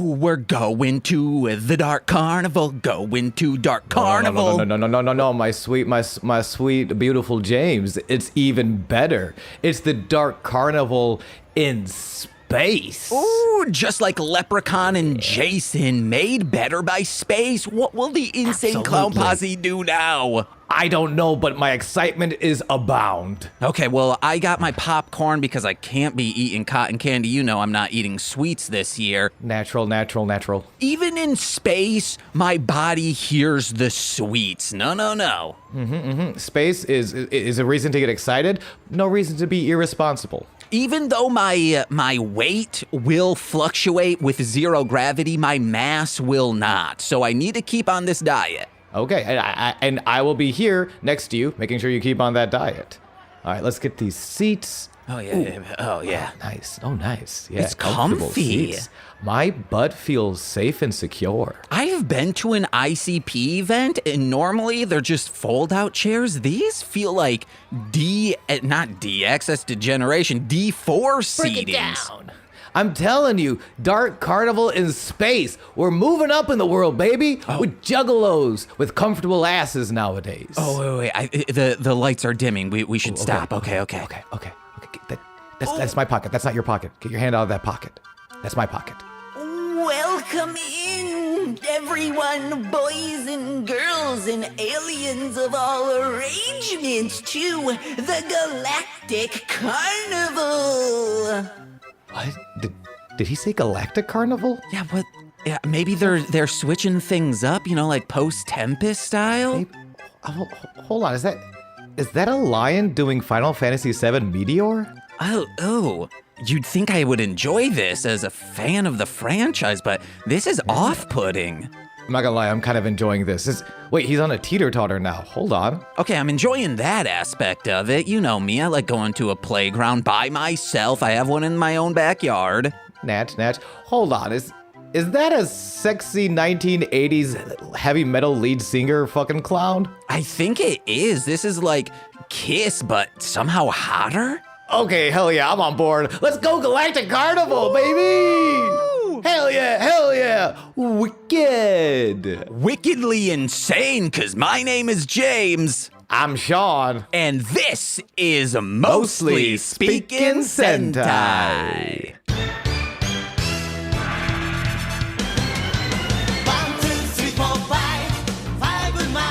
Ooh, we're going to the Dark Carnival. Going to Dark Carnival. No, my sweet, beautiful James. It's even better. It's the Dark Carnival in space. Ooh, just like Leprechaun and Jason, made better by space. What will the Insane Clown Posse do now? I don't know, but my excitement is abound. Okay, well, I got my popcorn because I can't be eating cotton candy. You know I'm not eating sweets this year. Natural. Even in space, my body hears the sweets. No. Space is a reason to get excited, no reason to be irresponsible. Even though my weight will fluctuate with zero gravity, my mass will not. So I need to keep on this diet. Okay, and I will be here next to you, making sure you keep on that diet. All right, let's get these seats. Oh, yeah. Oh, yeah. Nice. Oh, nice. Yeah, it's comfy. Seats. My butt feels safe and secure. I've been to an ICP event, and normally they're just fold-out chairs. These feel like not DX, that's degeneration, D4 seatings. Break it down. I'm telling you, Dark Carnival in space. We're moving up in the world, baby. With juggalos, with comfortable asses nowadays. Oh, wait. The lights are dimming. We should stop. Okay. That's my pocket. That's not your pocket. Get your hand out of that pocket. That's my pocket. Welcome in, everyone, boys and girls and aliens of all arrangements, to the Galactic Carnival. What? Did he say Galactic Carnival? Yeah, but maybe they're switching things up, like post-Tempest style? Maybe, hold on, is that a lion doing Final Fantasy VII Meteor? Oh, you'd think I would enjoy this as a fan of the franchise, but this is off-putting. I'm not gonna lie, I'm kind of enjoying this. Wait, he's on a teeter-totter now. Hold on. Okay, I'm enjoying that aspect of it. You know me, I like going to a playground by myself. I have one in my own backyard. Natch. Hold on, is that a sexy 1980s heavy metal lead singer fucking clown? I think it is. This is like Kiss, but somehow hotter? Okay, hell yeah, I'm on board. Let's go Galactic Carnival, baby! Hell yeah! Wicked! Wickedly insane, cause my name is James. I'm Sean. And this is Mostly Speaking Sentai. 1, 2, 3, 4, 5 of mine.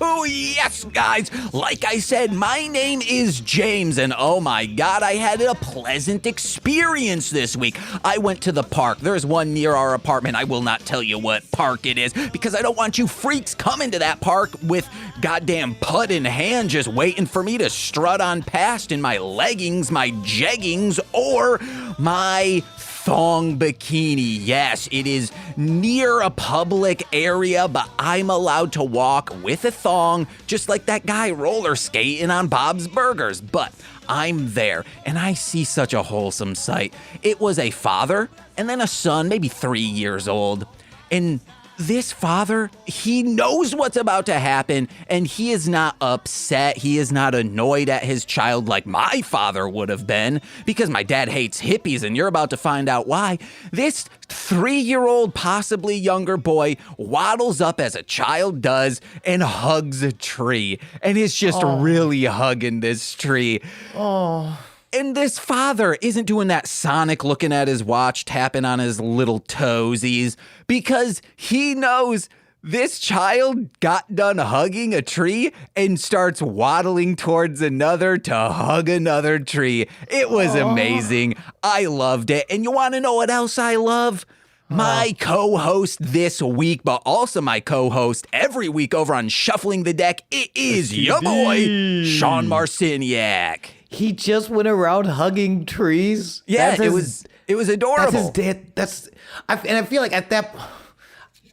Oh, yes, guys. Like I said, my name is James, and oh my God, I had a pleasant experience this week. I went to the park. There's one near our apartment. I will not tell you what park it is because I don't want you freaks coming to that park with goddamn putt in hand just waiting for me to strut on past in my leggings, my jeggings, or my thong bikini. Yes, it is near a public area, but I'm allowed to walk with a thong, just like that guy roller skating on Bob's Burgers. But I'm there, and I see such a wholesome sight. It was a father, and then a son, maybe 3 years old. And this father, he knows what's about to happen, and he is not upset. He is not annoyed at his child like my father would have been, because my dad hates hippies, and you're about to find out why. This 3-year-old, possibly younger boy waddles up as a child does and hugs a tree, and is just really hugging this tree. And this father isn't doing that Sonic looking at his watch, tapping on his little toesies, because he knows this child got done hugging a tree and starts waddling towards another to hug another tree. It was amazing. I loved it. And you want to know what else I love? My co-host this week, but also my co-host every week over on Shuffling the Deck. It is your boy, Sean Marciniak. He just went around hugging trees. Yeah, it was adorable. That's his dad. And I feel like at that,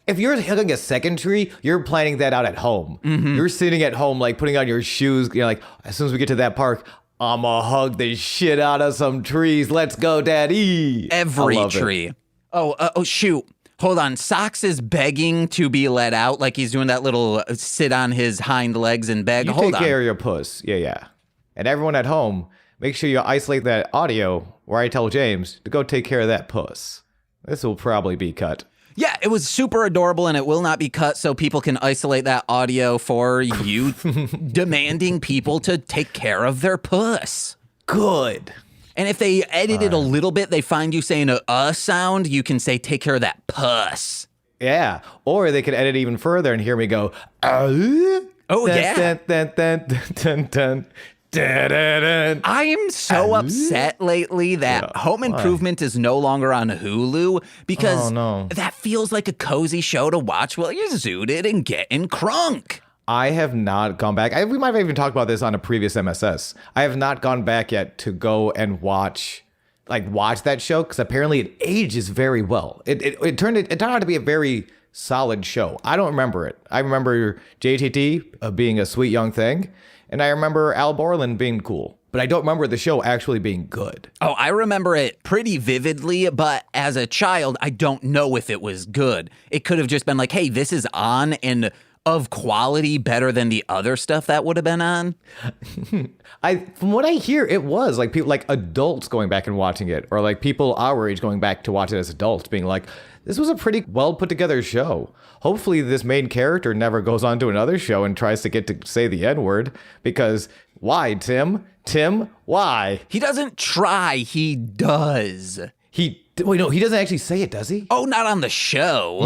if you're hugging a second tree, you're planning that out at home. Mm-hmm. You're sitting at home, like putting on your shoes. You're like, as soon as we get to that park, I'ma hug the shit out of some trees. Let's go, daddy. Every tree. Oh, shoot. Hold on. Socks is begging to be let out, like he's doing that little sit on his hind legs and beg. You Hold take care of your puss. Yeah. And everyone at home, make sure you isolate that audio where I tell James to go take care of that puss. This will probably be cut. Yeah, it was super adorable, and it will not be cut, so people can isolate that audio for you demanding people to take care of their puss. Good. And if they edit it a little bit, they find you saying a sound, you can say, take care of that puss. Yeah. Or they could edit even further and hear me go, Oh, yeah. Dun, dun, dun, dun, dun. I am so upset lately that Home Improvement is no longer on Hulu because that feels like a cozy show to watch while you're zooted and getting crunk. I have not gone back. We might have even talked about this on a previous MSS. I have not gone back yet to go and watch that show because apparently it ages very well. It turned out to be a very solid show. I don't remember it. I remember JTT being a sweet young thing. And I remember Al Borland being cool, but I don't remember the show actually being good. Oh, I remember it pretty vividly, but as a child, I don't know if it was good. It could have just been like, hey, this is on and of quality better than the other stuff that would have been on. From what I hear, it was like people, like adults going back and watching it, or like people our age going back to watch it as adults being like, this was a pretty well put together show. Hopefully this main character never goes on to another show and tries to get to say the N-word, because why, Tim? Tim, why? He doesn't try, he does. He doesn't actually say it, does he? Oh, not on the show.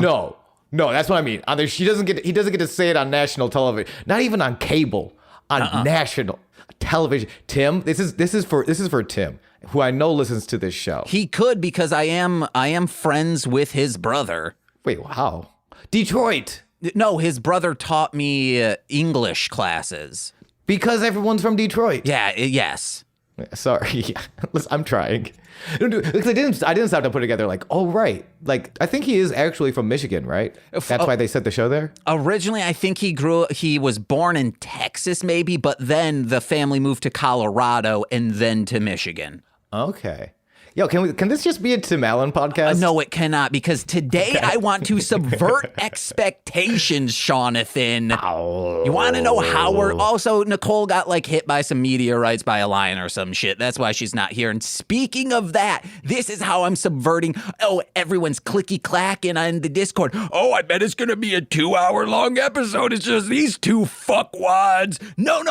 No, that's what I mean. He doesn't get to say it on national television. Not even on cable. On national television. Tim, this is for Tim, who I know listens to this show. He could, because I am friends with his brother. Wait, how? Detroit. No, his brother taught me English classes. Because everyone's from Detroit. Yeah, yes. Sorry. Listen, I'm trying. Because I didn't stop to put together like, oh, right. Like, I think he is actually from Michigan, right? That's why they set the show there? Originally, I think he was born in Texas, maybe, but then the family moved to Colorado and then to Michigan. Okay. Yo, can this just be a Tim Allen podcast? No, it cannot, because today I want to subvert expectations, Jonathan. Ow. You want to know how also, Nicole got hit by some meteorites by a lion or some shit. That's why she's not here. And speaking of that, this is how I'm subverting. Oh, everyone's clicky clacking on the Discord. Oh, I bet it's going to be a 2-hour long episode. It's just these two fuckwads. No,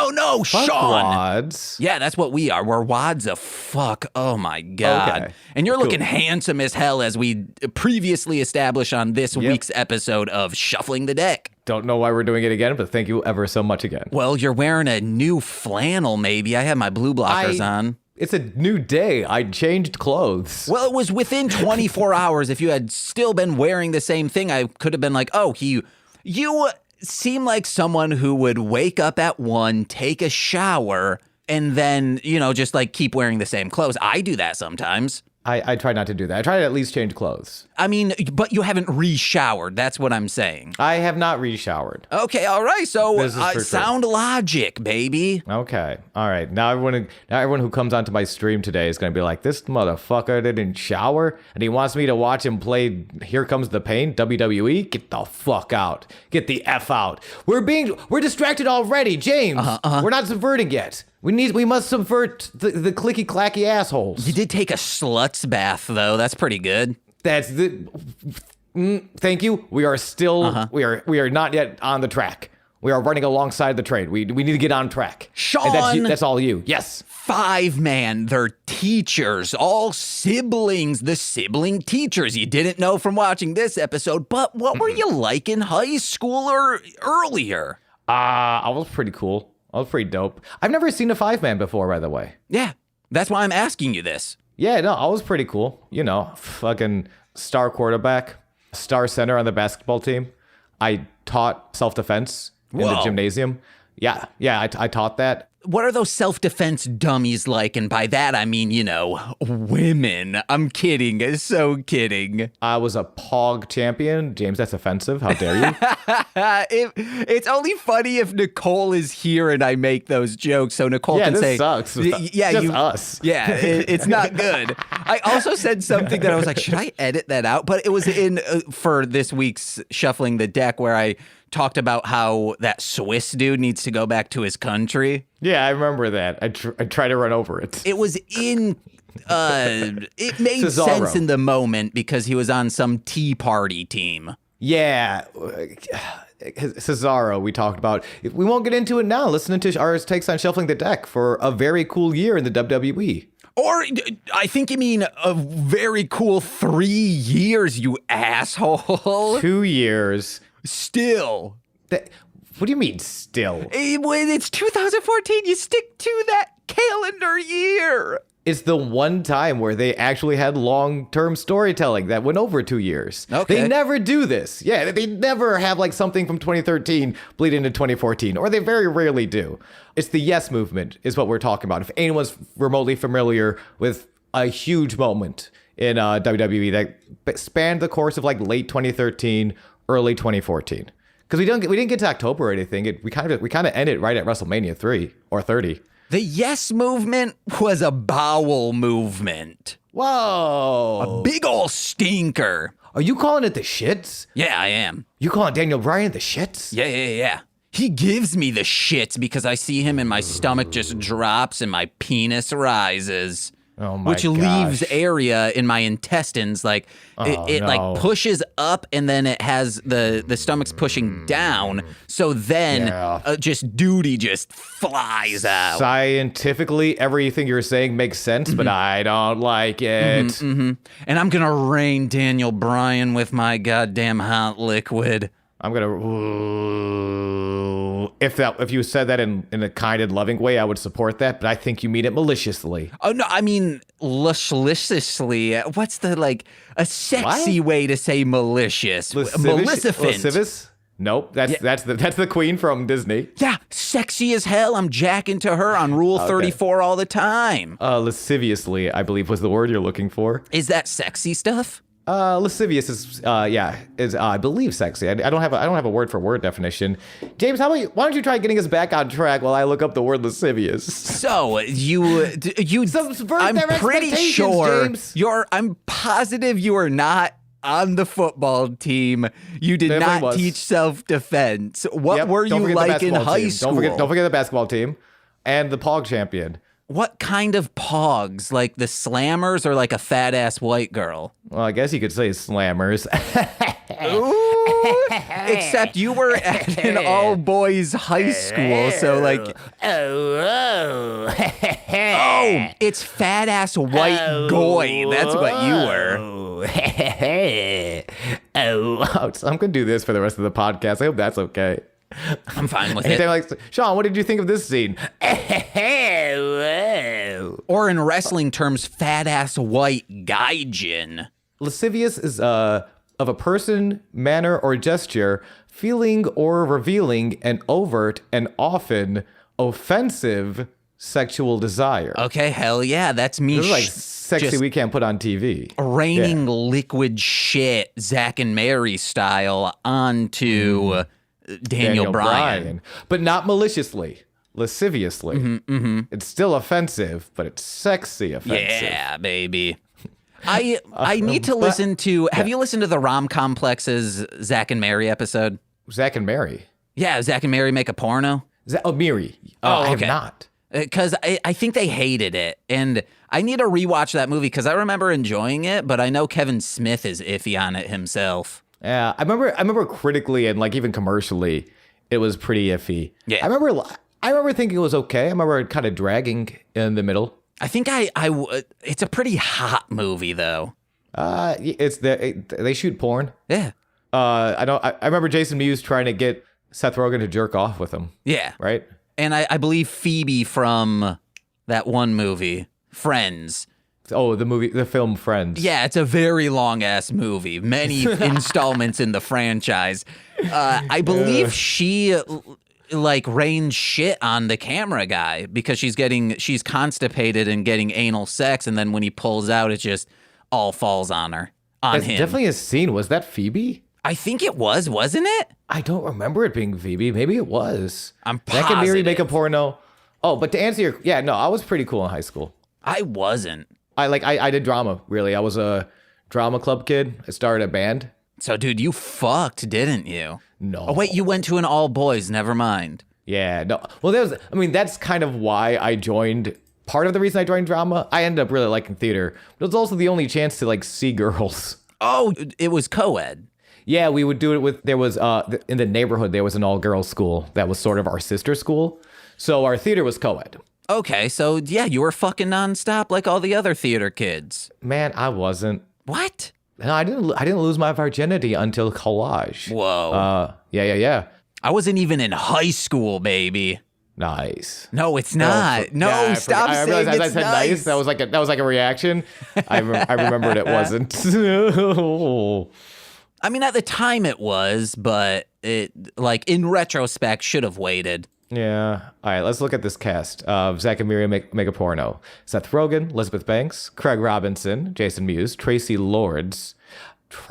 Sean. Fuckwads? Yeah, that's what we are. We're wads of fuck. Oh my God. Okay. And you're looking handsome as hell, as we previously established on this week's episode of Shuffling the Deck. Don't know why we're doing it again, but thank you ever so much again. Well, you're wearing a new flannel, maybe. I have my blue blockers on. It's a new day. I changed clothes. Well, it was within 24 hours. If you had still been wearing the same thing, I could have been like, oh, you seem like someone who would wake up at 1, take a shower, and then, just keep wearing the same clothes. I do that sometimes. I try not to do that. I try to at least change clothes. I mean, but you haven't re-showered. That's what I'm saying. I have not re-showered. Okay, all right. So sound logic, baby. Okay, all right. Now everyone who comes onto my stream today is going to be like, this motherfucker didn't shower, and he wants me to watch him play Here Comes the Pain, WWE? Get the fuck out. Get the F out. We're distracted already, James. We're not subverting yet. We must subvert the clicky clacky assholes. You did take a slut's bath, though. That's pretty good. That's the. Thank you. We are still. We are not yet on the track. We are running alongside the train. We need to get on track. Sean, and that's all you. Yes. 5-man. They're teachers, all siblings. The sibling teachers. You didn't know from watching this episode, but what were you like in high school or earlier? I was pretty cool. I was pretty dope. I've never seen a 5-man before, by the way. Yeah, that's why I'm asking you this. Yeah, no, I was pretty cool. Fucking star quarterback, star center on the basketball team. I taught self-defense in the gymnasium. Yeah, I taught that. What are those self-defense dummies like? And by that, I mean, women. I'm kidding. So kidding. I was a POG champion. James, that's offensive. How dare you? It's only funny if Nicole is here and I make those jokes. So Nicole can say, sucks. Yeah, just us. Yeah, it's not good. I also said something that I was like, should I edit that out? But it was in for this week's Shuffling the Deck where I talked about how that Swiss dude needs to go back to his country. Yeah, I remember that. I try to run over it. It was in It made Cesaro. sense in the moment because he was on some Tea Party team. Yeah. Cesaro, we talked about. We won't get into it now. Listening to our takes on shuffling the deck for a very cool year in the WWE. Or I think you mean a very cool 3 years, you asshole. 2 years. Still. What do you mean, still? When it's 2014, you stick to that calendar year. It's the one time where they actually had long-term storytelling that went over 2 years. Okay. They never do this. Yeah, they never have like something from 2013 bleed into 2014, or they very rarely do. It's the Yes Movement is what we're talking about. If anyone's remotely familiar with a huge moment in WWE that spanned the course of like late 2013, early 2014. Because we didn't get to October or anything. We kind of ended right at WrestleMania 3 or 30. The Yes Movement was a bowel movement. Whoa. A big ol' stinker. Are you calling it the shits? Yeah, I am. You calling Daniel Bryan the shits? Yeah. He gives me the shits because I see him and my stomach just drops and my penis rises. Oh my which gosh. leaves area in my intestines. Like it no. like pushes up and then it has the stomach's pushing down. So then just duty just flies out. Scientifically, everything you're saying makes sense, but I don't like it. And I'm going to rain Daniel Bryan with my goddamn hot liquid. I'm gonna. If you said that in a kind and loving way, I would support that. But I think you mean it maliciously. Oh no, I mean lasciviously. What's the a sexy way to say malicious? Maleficent. Lascivious? Nope. That's the queen from Disney. Yeah, sexy as hell. I'm jacking to her on Rule 34 all the time. Lasciviously, I believe was the word you're looking for. Is that sexy stuff? Lascivious is I believe sexy. I don't have a word for word definition. James, why don't you try getting us back on track while I look up the word lascivious? So you Subvert I'm their pretty expectations, sure James. I'm positive you are not on the football team. You did Definitely not was. teach self-defense. What Yep, were don't you forget the like in basketball high team. school? Don't forget the basketball team and the Pog champion. What kind of pogs? Like the slammers or like a fat ass white girl? Well, I guess you could say slammers. Ooh, except you were at an all boys high school, so like oh, it's fat ass white goy. That's what you were. I'm gonna do this for the rest of the podcast. I hope that's okay. I'm fine with Anytime it. like, Sean, what did you think of this scene? Or in wrestling terms, fat ass white gaijin. Lascivious is of a person, manner, or gesture feeling or revealing an overt and often offensive sexual desire. Okay, hell yeah, that's me. This is like sexy just we can't put on TV. raining liquid shit, Zack and Mary style, onto Daniel Bryan. But not maliciously, lasciviously. It's still offensive, but it's sexy offensive. Yeah, baby. I need to listen to. Have you listened to the Rom Complex's Zack and Mary episode? Zack and Mary. Yeah, Zack and Mary make a porno. Miri. Oh, I have okay. not. Because I think they hated it, and I need to rewatch that movie because I remember enjoying it, but I know Kevin Smith is iffy on it himself. Yeah, I remember critically and like even commercially, it was pretty iffy. Yeah. I remember thinking it was okay. I remember it kind of dragging in the middle. I think it's a pretty hot movie though. They shoot porn. Yeah. I remember Jason Mewes trying to get Seth Rogen to jerk off with him. Yeah. Right? And I believe Phoebe from that one movie, Friends. Oh, the film Friends. Yeah, it's a very long ass movie. Many installments in the franchise. I believe she like rains shit on the camera guy because she's constipated and getting anal sex, and then when he pulls out, it just all falls on her. That's him. definitely a scene. Was that Phoebe? I think it was, wasn't it? I don't remember it being Phoebe. Maybe it was. I'm Zack and Miri positive. make a porno. Oh, but to answer I was pretty cool in high school. I wasn't. I did drama, really. I was a drama club kid. I started a band. So, dude, you fucked, didn't you? No. Oh, wait, you went to an all boys. Never mind. Yeah, no. Well, that's kind of why I joined part of the reason I joined drama. I ended up really liking theater, but it was also the only chance to like see girls. Oh, it was co-ed. Yeah, we would do it with, there was, in the neighborhood, there was an all-girls school that was sort of our sister school. So our theater was co-ed. Okay, so yeah, you were fucking nonstop like all the other theater kids. Man, I wasn't. What? No, I didn't lose my virginity until collage. Whoa. Yeah. I wasn't even in high school, baby. Nice. No, it's not. Stop I saying realized as I it's said nice. That was like a reaction. I remembered it wasn't. I mean, at the time it was, but it, like, in retrospect, should have waited. Yeah. All right, let's look at this cast of Zach and Miri make a porno. Seth Rogen, Elizabeth Banks, Craig Robinson, Jason Mewes, Tracy Lords.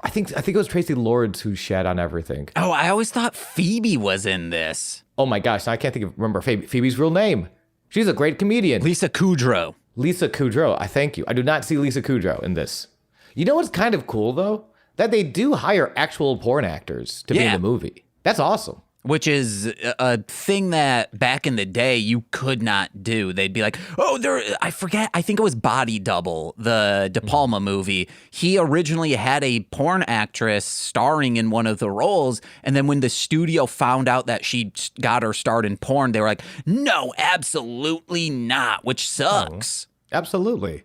I think it was Tracy Lords who shat on everything. Oh, I always thought Phoebe was in this. Oh my gosh, now I can't remember Phoebe's real name. She's a great comedian. Lisa Kudrow. Lisa Kudrow, I thank you. I do not see Lisa Kudrow in this. You know what's kind of cool though? That they do hire actual porn actors to be in the movie. That's awesome. Which is a thing that back in the day you could not do. They'd be like, I forget, I think it was Body Double, the De Palma movie. He originally had a porn actress starring in one of the roles, and then when the studio found out that she got her start in porn, they were like, no, absolutely not, which sucks. Oh, absolutely.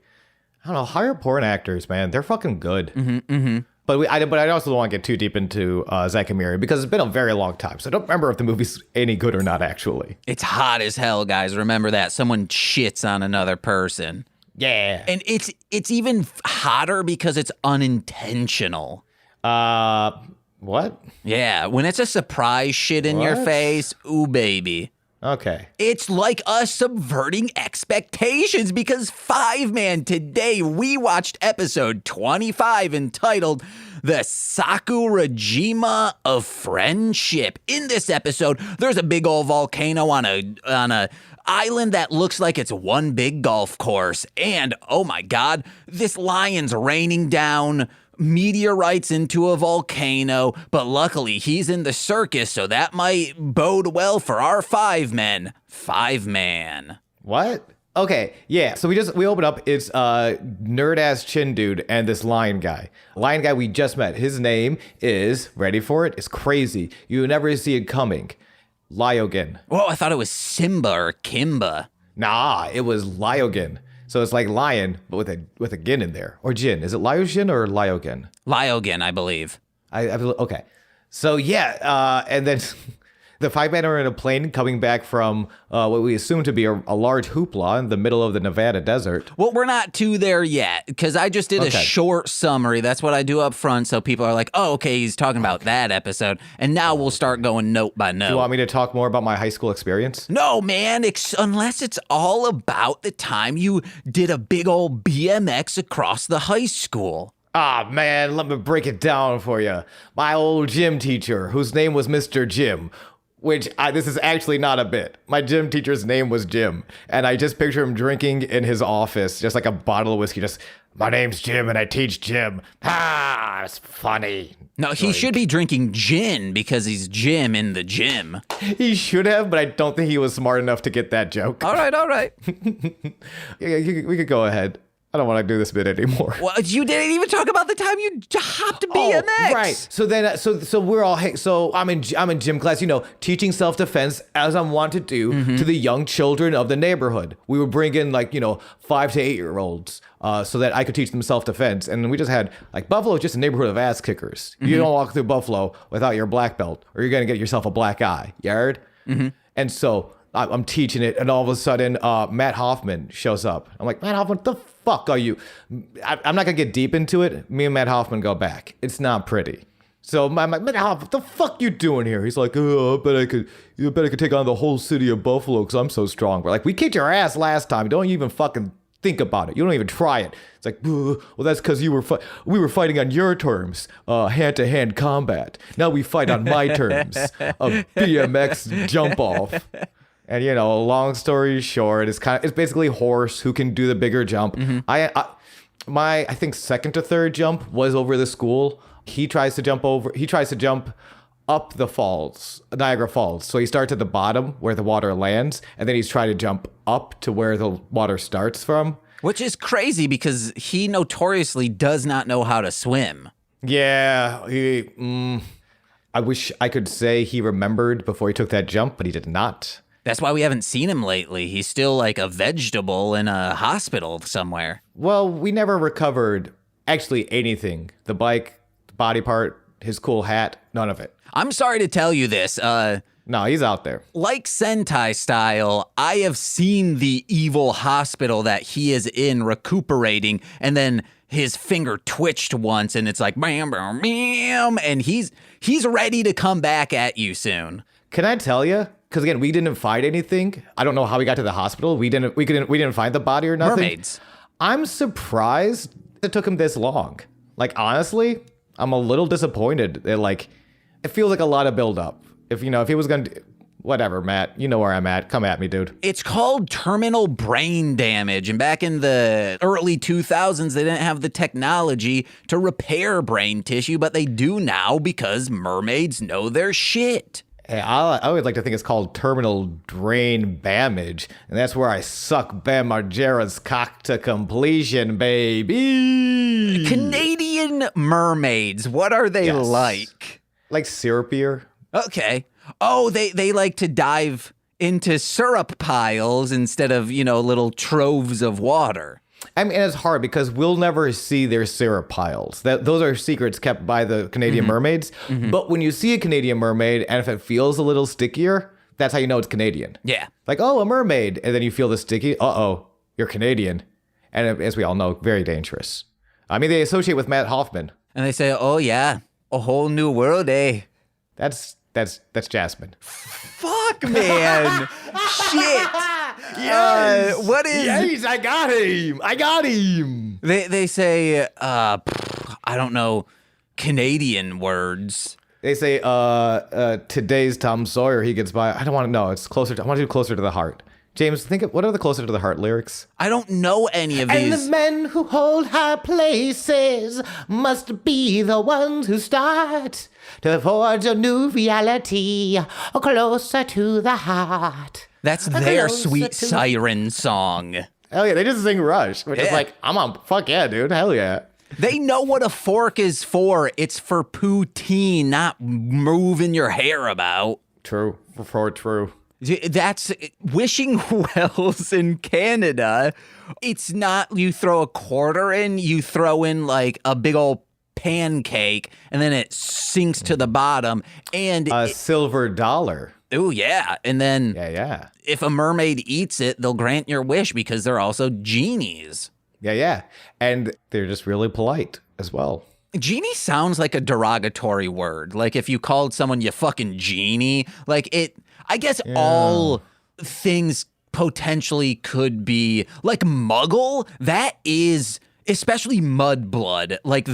I don't know, hire porn actors, man. They're fucking good. Mm-hmm. But I also don't want to get too deep into Zach and Miri because it's been a very long time. So I don't remember if the movie's any good or not, actually. It's hot as hell, guys. Remember that. Someone shits on another person. Yeah. And it's even hotter because it's unintentional. What? Yeah, when it's a surprise shit in your face, ooh, baby. Okay. It's like us subverting expectations because 5-Man today we watched episode 25 entitled The Sakurajima of Friendship. In this episode, there's a big old volcano on a island that looks like it's one big golf course. And oh my God, this lion's raining down meteorites into a volcano, but luckily he's in the circus, so that might bode well for our 5-Men. 5-Man. What? Okay, yeah. So we open up. It's nerd ass chin dude and this lion guy. Lion guy we just met. His name is, ready for it? It's crazy. You never see it coming. Lyogen. Whoa, I thought it was Simba or Kimba. Nah, it was Lyogen. So it's like lion, but with a gin in there. Or gin. Is it Lyogen or Lyogen? Lyogen, I believe. Okay. So yeah, and then the 5-Man are in a plane coming back from what we assume to be a large hoopla in the middle of the Nevada desert. Well, we're not to there yet, because I just did a short summary. That's what I do up front, so people are like, oh, okay, he's talking about that episode. And now we'll start going note by note. Do you want me to talk more about my high school experience? No, man, unless it's all about the time you did a big old BMX across the high school. Ah, man, let me break it down for you. My old gym teacher, whose name was Mr. Jim, this is actually not a bit. My gym teacher's name was Jim, and I just picture him drinking in his office, just like a bottle of whiskey, my name's Jim and I teach gym. Ah, it's funny. No, he should be drinking gin because he's Jim in the gym. He should have, but I don't think he was smart enough to get that joke. All right. Yeah, we could go ahead. I don't want to do this bit anymore. Well, you didn't even talk about the time you hopped BMX. Oh, right. So then, so we're all. So I'm in gym class. Teaching self-defense as I'm wont to do to the young children of the neighborhood. We would bring in 5 to 8-year-olds so that I could teach them self-defense. And we just had Buffalo is just a neighborhood of ass kickers. You don't walk through Buffalo without your black belt, or you're gonna get yourself a black eye. You heard? And so I'm teaching it, and all of a sudden, Matt Hoffman shows up. I'm like, Matt Hoffman, what the fuck are you? I'm not gonna get deep into it. Me and Matt Hoffman go back. It's not pretty. So I'm like, Matt Hoffman, what the fuck you doing here? He's like, I bet I could take on the whole city of Buffalo because I'm so strong. We're like, we kicked your ass last time. Don't even fucking think about it. You don't even try it. It's like, well, that's because we were fighting on your terms, hand-to-hand combat. Now we fight on my terms, a BMX jump off. And long story short, it's basically horse who can do the bigger jump. My think second to third jump was over the school. He tries to jump up the falls, Niagara Falls. So he starts at the bottom where the water lands, and then he's trying to jump up to where the water starts from. Which is crazy because he notoriously does not know how to swim. Yeah, I wish I could say he remembered before he took that jump, but he did not. That's why we haven't seen him lately. He's still like a vegetable in a hospital somewhere. Well, we never recovered actually anything. The bike, the body part, his cool hat, none of it. I'm sorry to tell you this. No, he's out there. Like Sentai style, I have seen the evil hospital that he is in recuperating, and then his finger twitched once, and it's like bam, bam, bam, and he's ready to come back at you soon. Can I tell you? Because again, we didn't find anything. I don't know how we got to the hospital. We didn't find the body or nothing. Mermaids. I'm surprised it took him this long. Like honestly, I'm a little disappointed. It feels like a lot of buildup. If he was gonna, whatever, Matt, you know where I'm at. Come at me, dude. It's called terminal brain damage. And back in the early 2000s, they didn't have the technology to repair brain tissue, but they do now because mermaids know their shit. Hey, I would like to think it's called terminal drain damage, and that's where I suck Bam Margera's cock to completion, baby. Canadian mermaids, what are they like? Like syrupier. Okay. Oh, they like to dive into syrup piles instead of, little troves of water. I mean, it's hard because we'll never see their syrup piles. Those are secrets kept by the Canadian mermaids. But when you see a Canadian mermaid, and if it feels a little stickier, that's how you know it's Canadian. Yeah. Like, oh, a mermaid. And then you feel the sticky. Uh-oh, you're Canadian. And as we all know, very dangerous. I mean, they associate with Matt Hoffman. And they say, oh, yeah, a whole new world, eh? That's Jasmine. Fuck, man. Shit. Yes. What is... Yes, I got him. They say, I don't know, Canadian words. They say, today's Tom Sawyer, he gets by. I don't want to know. It's closer. I want to do closer to the heart. James, think of what are the closer to the heart lyrics? I don't know any of these. And the men who hold high places must be the ones who start to forge a new reality closer to the heart. That's their sweet siren song. Hell yeah, they just sing Rush, which is like, I'm on, fuck yeah, dude, hell yeah. They know what a fork is for. It's for poutine, not moving your hair about. True, for true. That's wishing wells in Canada. It's not you throw a quarter in, you throw in like a big old pancake and then it sinks to the bottom. And a silver dollar. Oh, yeah. And then Yeah. if a mermaid eats it, they'll grant your wish because they're also genies. Yeah. And they're just really polite as well. Genie sounds like a derogatory word. Like if you called someone you fucking genie, like it, I guess all things potentially could be like muggle. That is especially mudblood. Like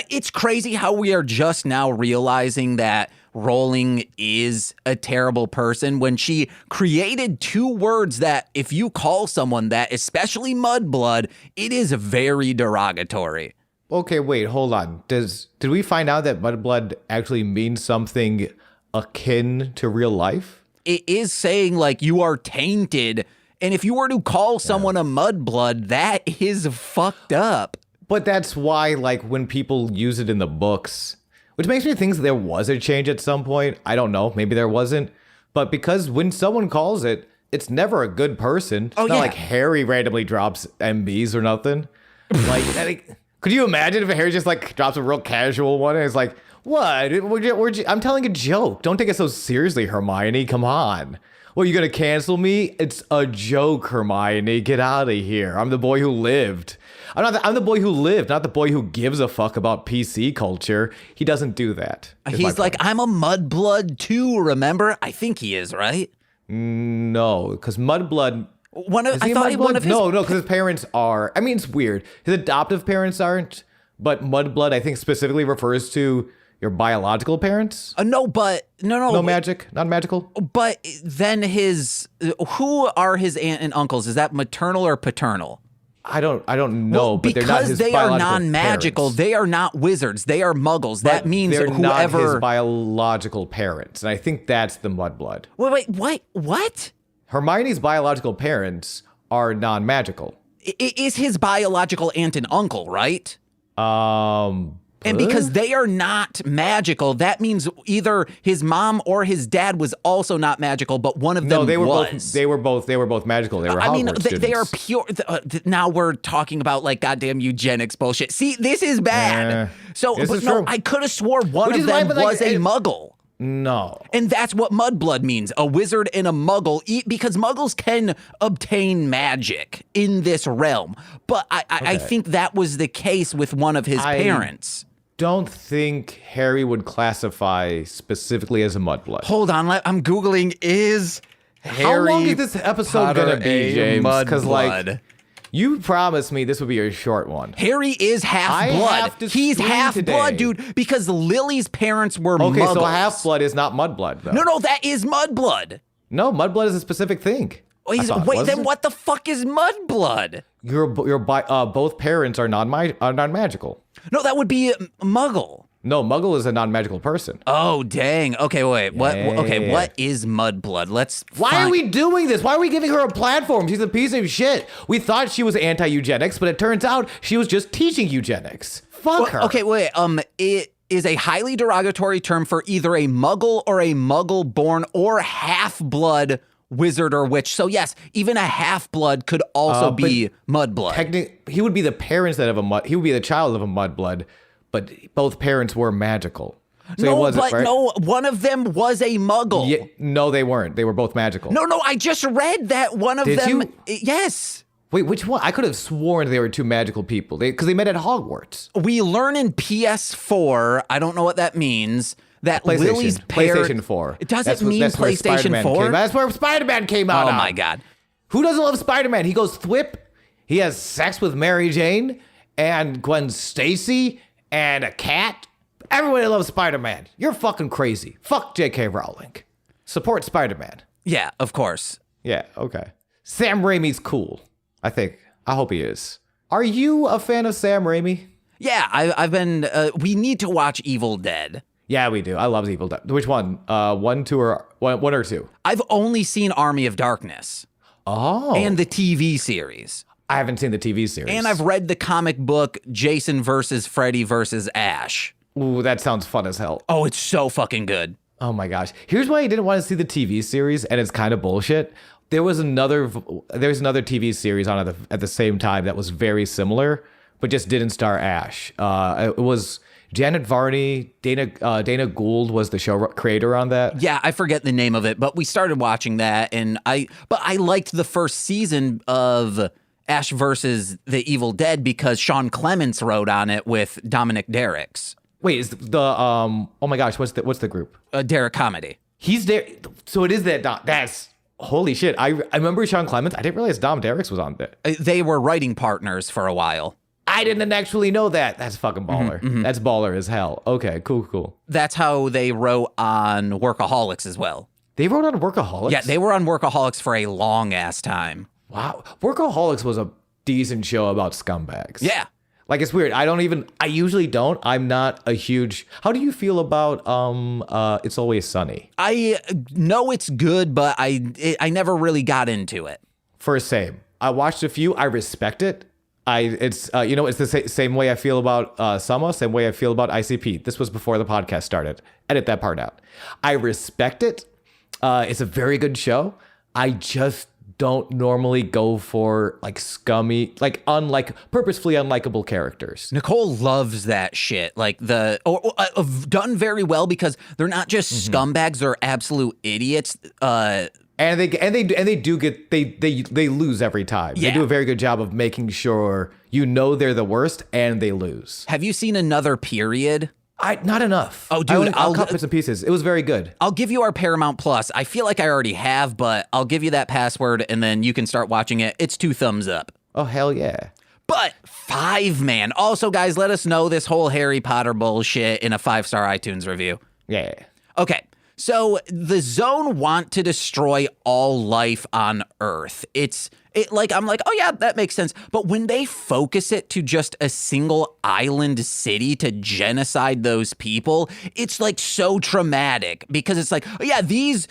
it's crazy how we are just now realizing that Rowling is a terrible person when she created two words that if you call someone that, especially mudblood, it is very derogatory. Okay, wait, hold on. Did we find out that mudblood actually means something akin to real life? It is saying like you are tainted, and if you were to call someone a mudblood, that is fucked up. But that's why, like, when people use it in the books, which makes me think there was a change at some point. I don't know, maybe there wasn't. But because when someone calls it, it's never a good person. It's not like Harry randomly drops MBs or nothing. Like, could you imagine if Harry just like drops a real casual one and it's like, what? I'm telling a joke. Don't take it so seriously, Hermione. Come on. Well, you gonna cancel me? It's a joke, Hermione. Get out of here. I'm the boy who lived. I'm the boy who lived, not the boy who gives a fuck about PC culture. He doesn't do that. He's like, I'm a mudblood too, remember? I think he is, right? No, because mudblood... No, because his parents are. I mean, it's weird. His adoptive parents aren't, but mudblood, I think, specifically refers to your biological parents. No magic, not magical. But then who are his aunt and uncles? Is that maternal or paternal? I don't know, Well, but they're not because his they are biological non-magical, parents. they are not wizards. They are muggles. That But means they're not his whoever. biological parents, and I think that's the mudblood. Wait, what? Hermione's biological parents are non-magical. Is his biological aunt and uncle, right? And Huh? because they are not magical, that means either his mom or his dad was also not magical, but one of them no, they were was. both. They were both magical. They were. I mean, Hogwarts they are students. pure. Now we're talking about like goddamn eugenics bullshit. See, this is bad. So, this but is no, true. I could have swore one Which of is why, them but, like, was a it- muggle. No. And that's what mudblood means, a wizard and a muggle, because muggles can obtain magic in this realm. But I think that was the case with one of his parents. Don't think Harry would classify specifically as a mudblood. Hold on, I'm Googling, is Harry How long is this episode Potter gonna be, a James? Because mudblood? you promised me this would be a short one. Harry is I half-blood. have to He's scream half-blood, today. dude, because Lily's parents were Okay, muggles. so half-blood is not mudblood, though. No, that is mudblood. No, mudblood is a specific thing. I thought, Wait, wasn't then it? what the fuck is mudblood? Both parents are non-magical. No, that would be a muggle. No, muggle is a non-magical person. Oh, dang. Okay, wait. What? Yeah. Okay, what is mudblood? Let's. Why are we doing this? Why are we giving her a platform? She's a piece of shit. We thought she was anti-eugenics, but it turns out she was just teaching eugenics. Fuck her. Okay, wait. It is a highly derogatory term for either a muggle or a muggle-born or half-blood wizard or witch. So yes, even a half-blood could also be mudblood. He would be the parents that have he would be the child of a mudblood, but both parents were magical. So No, he wasn't, but right? no, one of them was a muggle. Yeah, no, they weren't. They were both magical. No, I just read that one of Did them. you? Yes. Wait, which one? I could have sworn they were two magical people. Because they met at Hogwarts. We learn in PS4, I don't know what that means, that PlayStation. Lily's parents. PlayStation 4. Does That's it mean where PlayStation Spider-Man 4? came- That's where Spider-Man came out Oh on. my God. Who doesn't love Spider-Man? He goes thwip. He has sex with Mary Jane and Gwen Stacy and a cat. Everybody loves Spider-Man. You're fucking crazy. Fuck J.K. Rowling. Support Spider-Man. Yeah, of course. Yeah, okay. Sam Raimi's cool. I think. I hope he is. Are you a fan of Sam Raimi? Yeah, I've been. We need to watch Evil Dead. Yeah, we do. I love Evil Dead. Which one? One, two, or one or two? I've only seen Army of Darkness Oh. and the TV series. I haven't seen the TV series. And I've read the comic book Jason versus Freddy versus Ash. Ooh, that sounds fun as hell. Oh, it's so fucking good. Oh my gosh. Here's why I didn't want to see the TV series, and it's kind of bullshit. There's another TV series on at the same time that was very similar, but just didn't star Ash. It was Janet Varney, Dana Gould was the show creator on that. Yeah, I forget the name of it, but we started watching that, and I liked the first season of Ash versus the Evil Dead because Sean Clements wrote on it with Dominic Derricks. Wait, is the oh my gosh, what's the group? Derrick Comedy. He's there. So it is that. That's holy shit. I remember Sean Clements. I didn't realize Dom Derricks was on there. They were writing partners for a while. I didn't actually know that. That's fucking baller. That's baller as hell. Okay, cool. That's how they wrote on Workaholics as well. They wrote on Workaholics? Yeah, they were on Workaholics for a long ass time. Wow. Workaholics was a decent show about scumbags. Yeah. Like, it's weird. I usually don't. I'm not a huge... How do you feel about It's Always Sunny? I know it's good, but I never really got into it. First, same. I watched a few. I respect it. It's the same way I feel about Summer, same way I feel about ICP. This was before the podcast started. Edit that part out. I respect it. It's a very good show. I just don't normally go for like scummy, like purposefully unlikable characters. Nicole loves that shit. Like done very well because they're not just scumbags; they're absolute idiots. And they lose every time. Yeah. They do a very good job of making sure they're the worst and they lose. Have you seen Another Period? Not enough. Oh, dude, I'll cut bits and pieces. It was very good. I'll give you our Paramount Plus. I feel like I already have, but I'll give you that password and then you can start watching it. It's 2 thumbs up. Oh, hell yeah. But 5 man. Also, guys, let us know this whole Harry Potter bullshit in a 5-star iTunes review. Yeah. Okay. So the Zone want to destroy all life on Earth. It's I'm like, oh yeah, that makes sense. But when they focus it to just a single island city to genocide those people, it's like so traumatic because it's like, oh yeah, these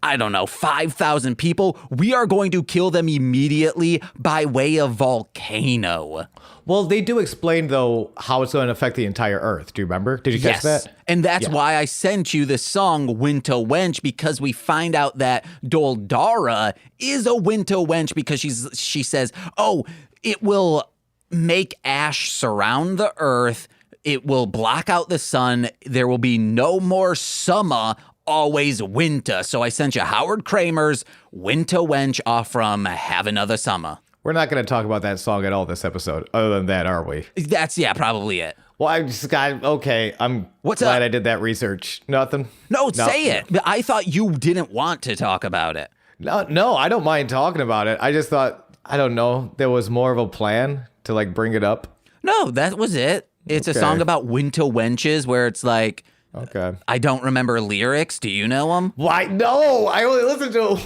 I don't know, 5,000 people, we are going to kill them immediately by way of volcano. Well, they do explain, though, how it's going to affect the entire Earth. Do you remember? Did you catch that? And that's why I sent you the song Winter Wench, because we find out that Doldara is a winter wench because she says, oh, it will make ash surround the Earth. It will block out the sun. There will be no more summer, always winter. So I sent you Howard Kramer's Winter Wench off from Have Another Summer. We're not going to talk about that song at all this episode. Other than that, are we? That's, probably it. Well, I just got, okay, I'm What's glad up? I did that research. Nothing? No, say it. But I thought you didn't want to talk about it. No, I don't mind talking about it. I just thought, I don't know, there was more of a plan to like bring it up. No, that was it. It's a song about winter wenches where it's like, okay, I don't remember lyrics. Do you know them? Why? No, I only listen to.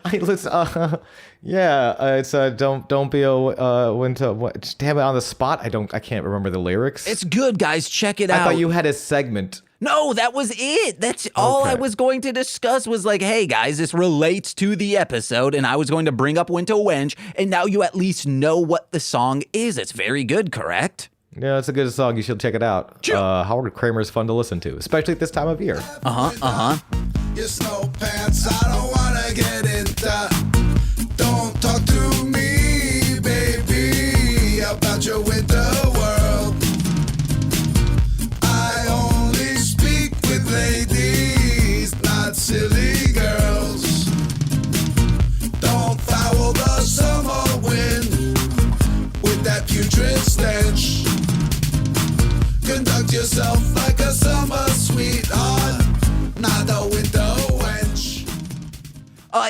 I listen. It's don't be a winter. Damn it, on the spot. I can't remember the lyrics. It's good, guys. Check it out. I thought you had a segment. No, that was it. That's all I was going to discuss was like, hey, guys, this relates to the episode, and I was going to bring up Winter Wench, and now you at least know what the song is. It's very good, correct? Yeah, it's a good song. You should check it out. Howard Kramer is fun to listen to, especially at this time of year. Your snow pants, I don't wanna get into. Don't talk to me, baby, about your winter world. I only speak with ladies, not silly girls. Don't foul the summer wind with that putrid stench. Conduct yourself like a summer sweetheart, not a winter wench.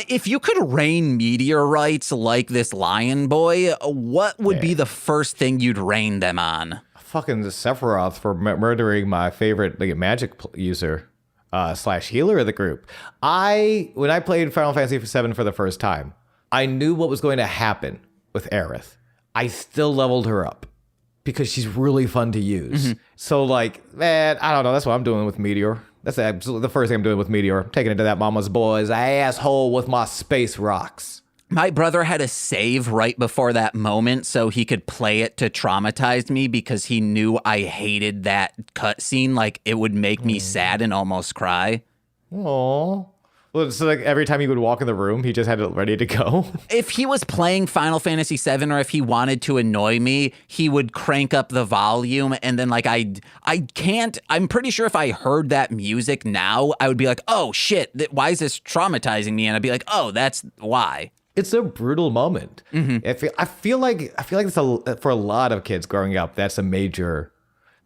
If you could rain meteorites like this lion boy, what would be the first thing you'd rain them on? Fucking Sephiroth for murdering my favorite magic user / healer of the group. When I played Final Fantasy VII for the first time, I knew what was going to happen with Aerith. I still leveled her up because she's really fun to use. So like, man, I don't know. That's what I'm doing with Meteor. That's the first thing I'm doing with Meteor. I'm taking it to that mama's boy's asshole with my space rocks. My brother had a save right before that moment so he could play it to traumatize me because he knew I hated that cutscene. Like, it would make me sad and almost cry. Aww. Well, so like every time he would walk in the room, he just had it ready to go. If he was playing Final Fantasy VII or if he wanted to annoy me, he would crank up the volume. And then like I'm pretty sure if I heard that music now, I would be like, oh shit, why is this traumatizing me? And I'd be like, oh, that's why. It's a brutal moment. I feel like it's for a lot of kids growing up, that's a major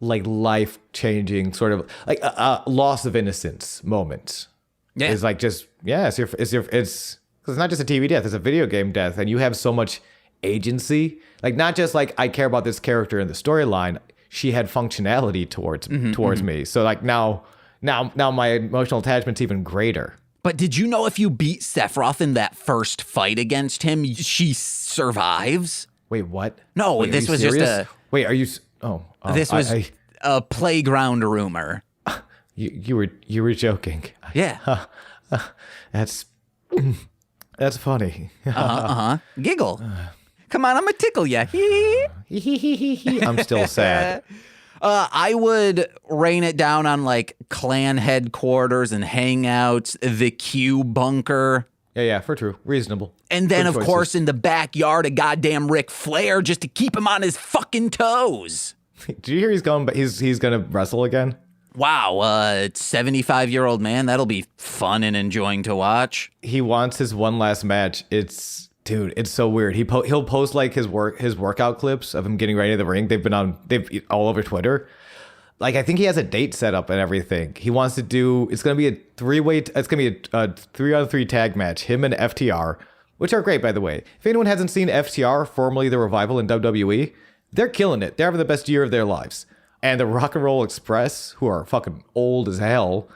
like life-changing sort of like a loss of innocence moment. Yeah. It's like just, it's not just a TV death, it's a video game death. And you have so much agency. Like, not just like, I care about this character in the storyline. She had functionality towards me. So like now my emotional attachment's even greater. But did you know if you beat Sephiroth in that first fight against him, she survives? Wait, what? No, Wait, this was serious? just a... Wait, are you... this was a playground rumor. You were joking. Yeah. That's funny. Giggle. Come on, I'm gonna tickle ya. I'm still sad. I would rain it down on like clan headquarters and hangouts, the Q bunker. Yeah, for true. Reasonable. And then, Good of course, in the backyard, a goddamn Ric Flair just to keep him on his fucking toes. Did you hear he's going? He's gonna wrestle again? Wow, 75-year-old man. That'll be fun and enjoying to watch. He wants his one last match. It's so weird. He'll post like his workout clips of him getting ready to the ring. They've all over Twitter. Like, I think he has a date set up and everything. He wants to do. It's gonna be a 3-on-3 tag match. Him and FTR, which are great, by the way. If anyone hasn't seen FTR, formerly the Revival in WWE, they're killing it. They're having the best year of their lives. And the Rock and Roll Express, who are fucking old as hell,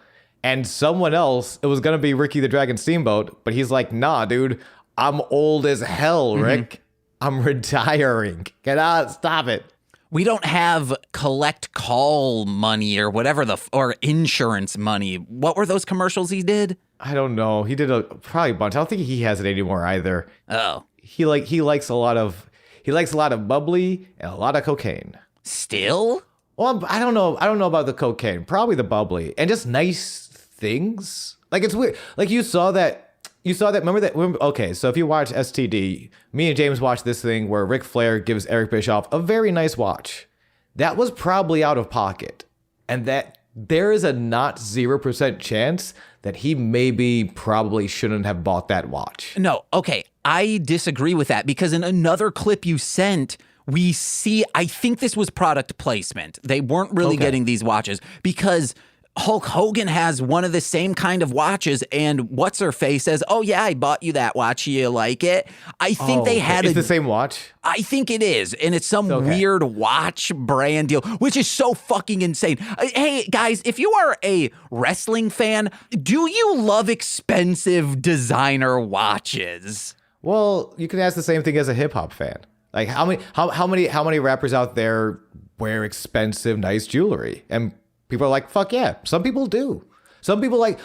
and someone else, it was going to be Ricky the Dragon Steamboat, but he's like, nah, dude, I'm old as hell, Rick. I'm retiring. Get out. Stop it. We don't have collect call money or whatever or insurance money. What were those commercials he did? I don't know. He did probably a bunch. I don't think he has it anymore either. Oh. He likes a lot of bubbly and a lot of cocaine. Still? Well, I don't know. I don't know about the cocaine. Probably the bubbly and just nice things. Like it's weird. Like you saw that. Remember that? Okay, so if you watch STD, me and James watched this thing where Ric Flair gives Eric Bischoff a very nice watch. That was probably out of pocket, and that there is a not 0% chance that he probably shouldn't have bought that watch. No, okay, I disagree with that because in another clip you sent, we see, I think this was product placement. They weren't really getting these watches because Hulk Hogan has one of the same kind of watches, and what's-her-face says, oh, yeah, I bought you that watch. You like it? I think they had It's the same watch? I think it is, and it's some weird watch brand deal, which is so fucking insane. Hey, guys, if you are a wrestling fan, do you love expensive designer watches? Well, you can ask the same thing as a hip-hop fan. Like, how many rappers out there wear expensive, nice jewelry? And people are like, fuck yeah. Some people do. Some people like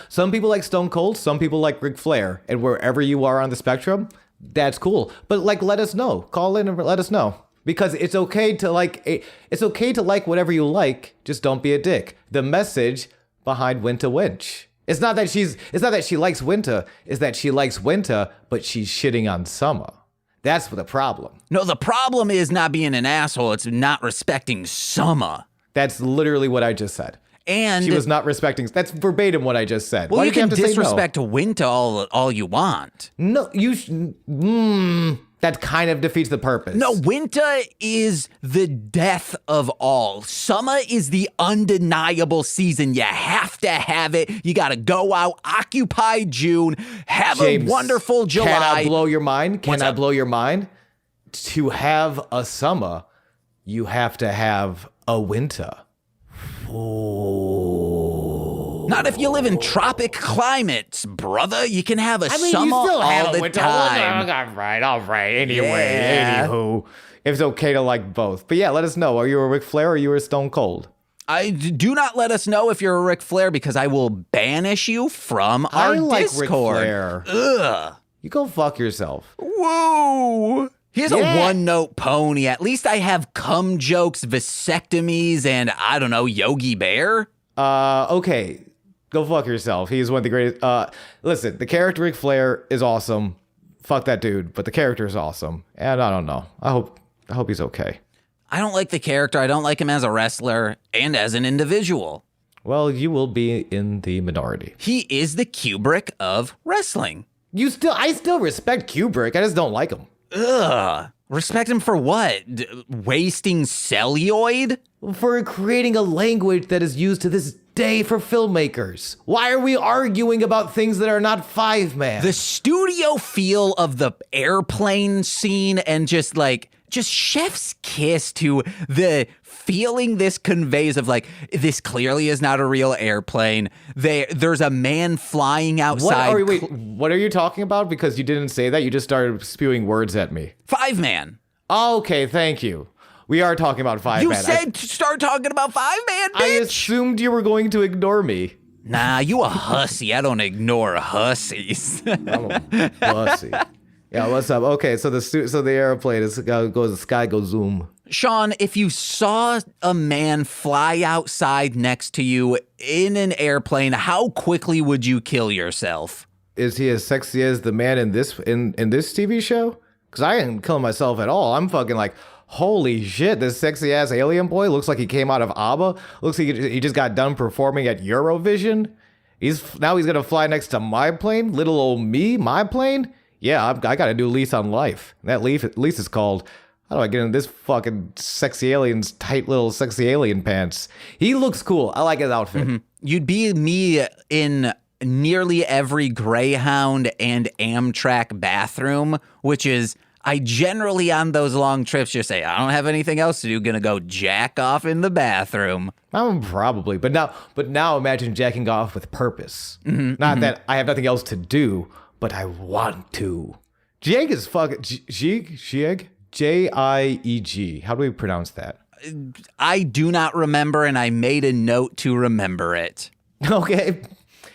Stone Cold. Some people like Ric Flair. And wherever you are on the spectrum, that's cool. But like, let us know. Call in and let us know. Because it's okay to like whatever you like. Just don't be a dick. The message behind Winter Winch. It's not that she likes winter. It's that she likes winter, but she's shitting on summer. That's the problem. No, the problem is not being an asshole. It's not respecting summer. That's literally what I just said. And she was not respecting. That's verbatim what I just said. Well, Why you did can have to disrespect say no? winter all you want. No, that kind of defeats the purpose. No, winter is the death of all. Summer is the undeniable season. You have to have it. You got to go out, occupy June, have James, a wonderful July. Can I blow your mind? What's up? Blow your mind? To have a summer, you have to have a winter. Not if you live in tropic climates, brother. You can have a summer you still all have the a winter. time. All right. Anyway, Yeah. anywho, it's okay to like both. But yeah, let us know. Are you a Ric Flair or are you a Stone Cold? Do not let us know if you're a Ric Flair because I will banish you from our I like Ric Discord. Flair. Ugh. You go fuck yourself. Whoa. Here's a one-note pony. At least I have cum jokes, vasectomies, and I don't know, Yogi Bear. Okay. Go fuck yourself. He's one of the greatest. Listen, the character Ric Flair is awesome. Fuck that dude, but the character is awesome. And I don't know. I hope he's okay. I don't like the character. I don't like him as a wrestler and as an individual. Well, you will be in the minority. He is the Kubrick of wrestling. I still respect Kubrick. I just don't like him. Ugh. Respect him for what? Wasting celluloid? For creating a language that is used to this day for filmmakers. Why are we arguing about things that are not 5-man? The studio feel of the airplane scene and just chef's kiss to the feeling this conveys of like, this clearly is not a real airplane. There's a man flying outside. What are you talking about? Because you didn't say that. You just started spewing words at me. 5-man. Okay, thank you. We are talking about 5-man. You said start talking about 5-man, bitch. I assumed you were going to ignore me. Nah, you a hussy. I don't ignore hussies. I'm a pussy. Yeah, what's up? Okay, so the airplane the sky goes zoom. Sean, if you saw a man fly outside next to you in an airplane, how quickly would you kill yourself? Is he as sexy as the man in this TV show? Because I ain't killing myself at all. I'm fucking like, holy shit, this sexy ass alien boy looks like he came out of ABBA. Looks like he just got done performing at Eurovision. He's gonna fly next to my plane, little old me, my plane. Yeah, I got a new lease on life. That lease is called, how do I get in this fucking sexy alien's tight little sexy alien pants? He looks cool. I like his outfit. Mm-hmm. You'd be me in nearly every Greyhound and Amtrak bathroom, which is, I generally on those long trips just say, I don't have anything else to do, gonna go jack off in the bathroom. Probably, but now imagine jacking off with purpose. Not that I have nothing else to do, but I want to. Jieg is fucking Jieg? Jieg. How do we pronounce that? I do not remember, and I made a note to remember it. Okay.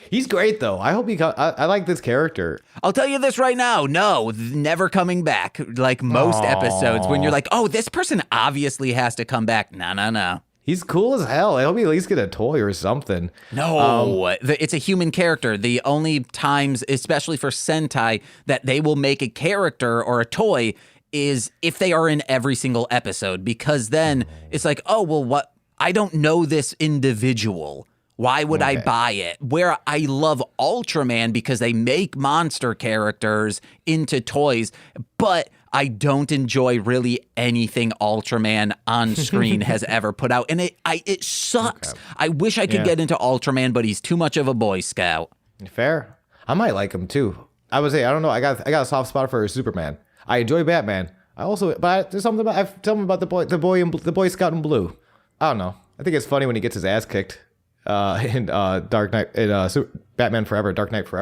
He's great though. I hope I like this character. I'll tell you this right now. No, never coming back. Like most episodes when you're like, oh, this person obviously has to come back. No. He's cool as hell. I hope he at least get a toy or something. No, it's a human character. The only times, especially for Sentai, that they will make a character or a toy is if they are in every single episode, because then it's like, oh, well, what? I don't know this individual. Why would I buy it? Where I love Ultraman because they make monster characters into toys, but I don't enjoy really anything Ultraman on screen has ever put out. And it sucks. Okay. I wish I could get into Ultraman, but he's too much of a Boy Scout. Fair. I might like him too. I would say, I don't know. I got a soft spot for Superman. I enjoy Batman. There's something about the Boy Scout in blue. I don't know. I think it's funny when he gets his ass kicked. In Dark Knight, Batman Forever, Dark Knight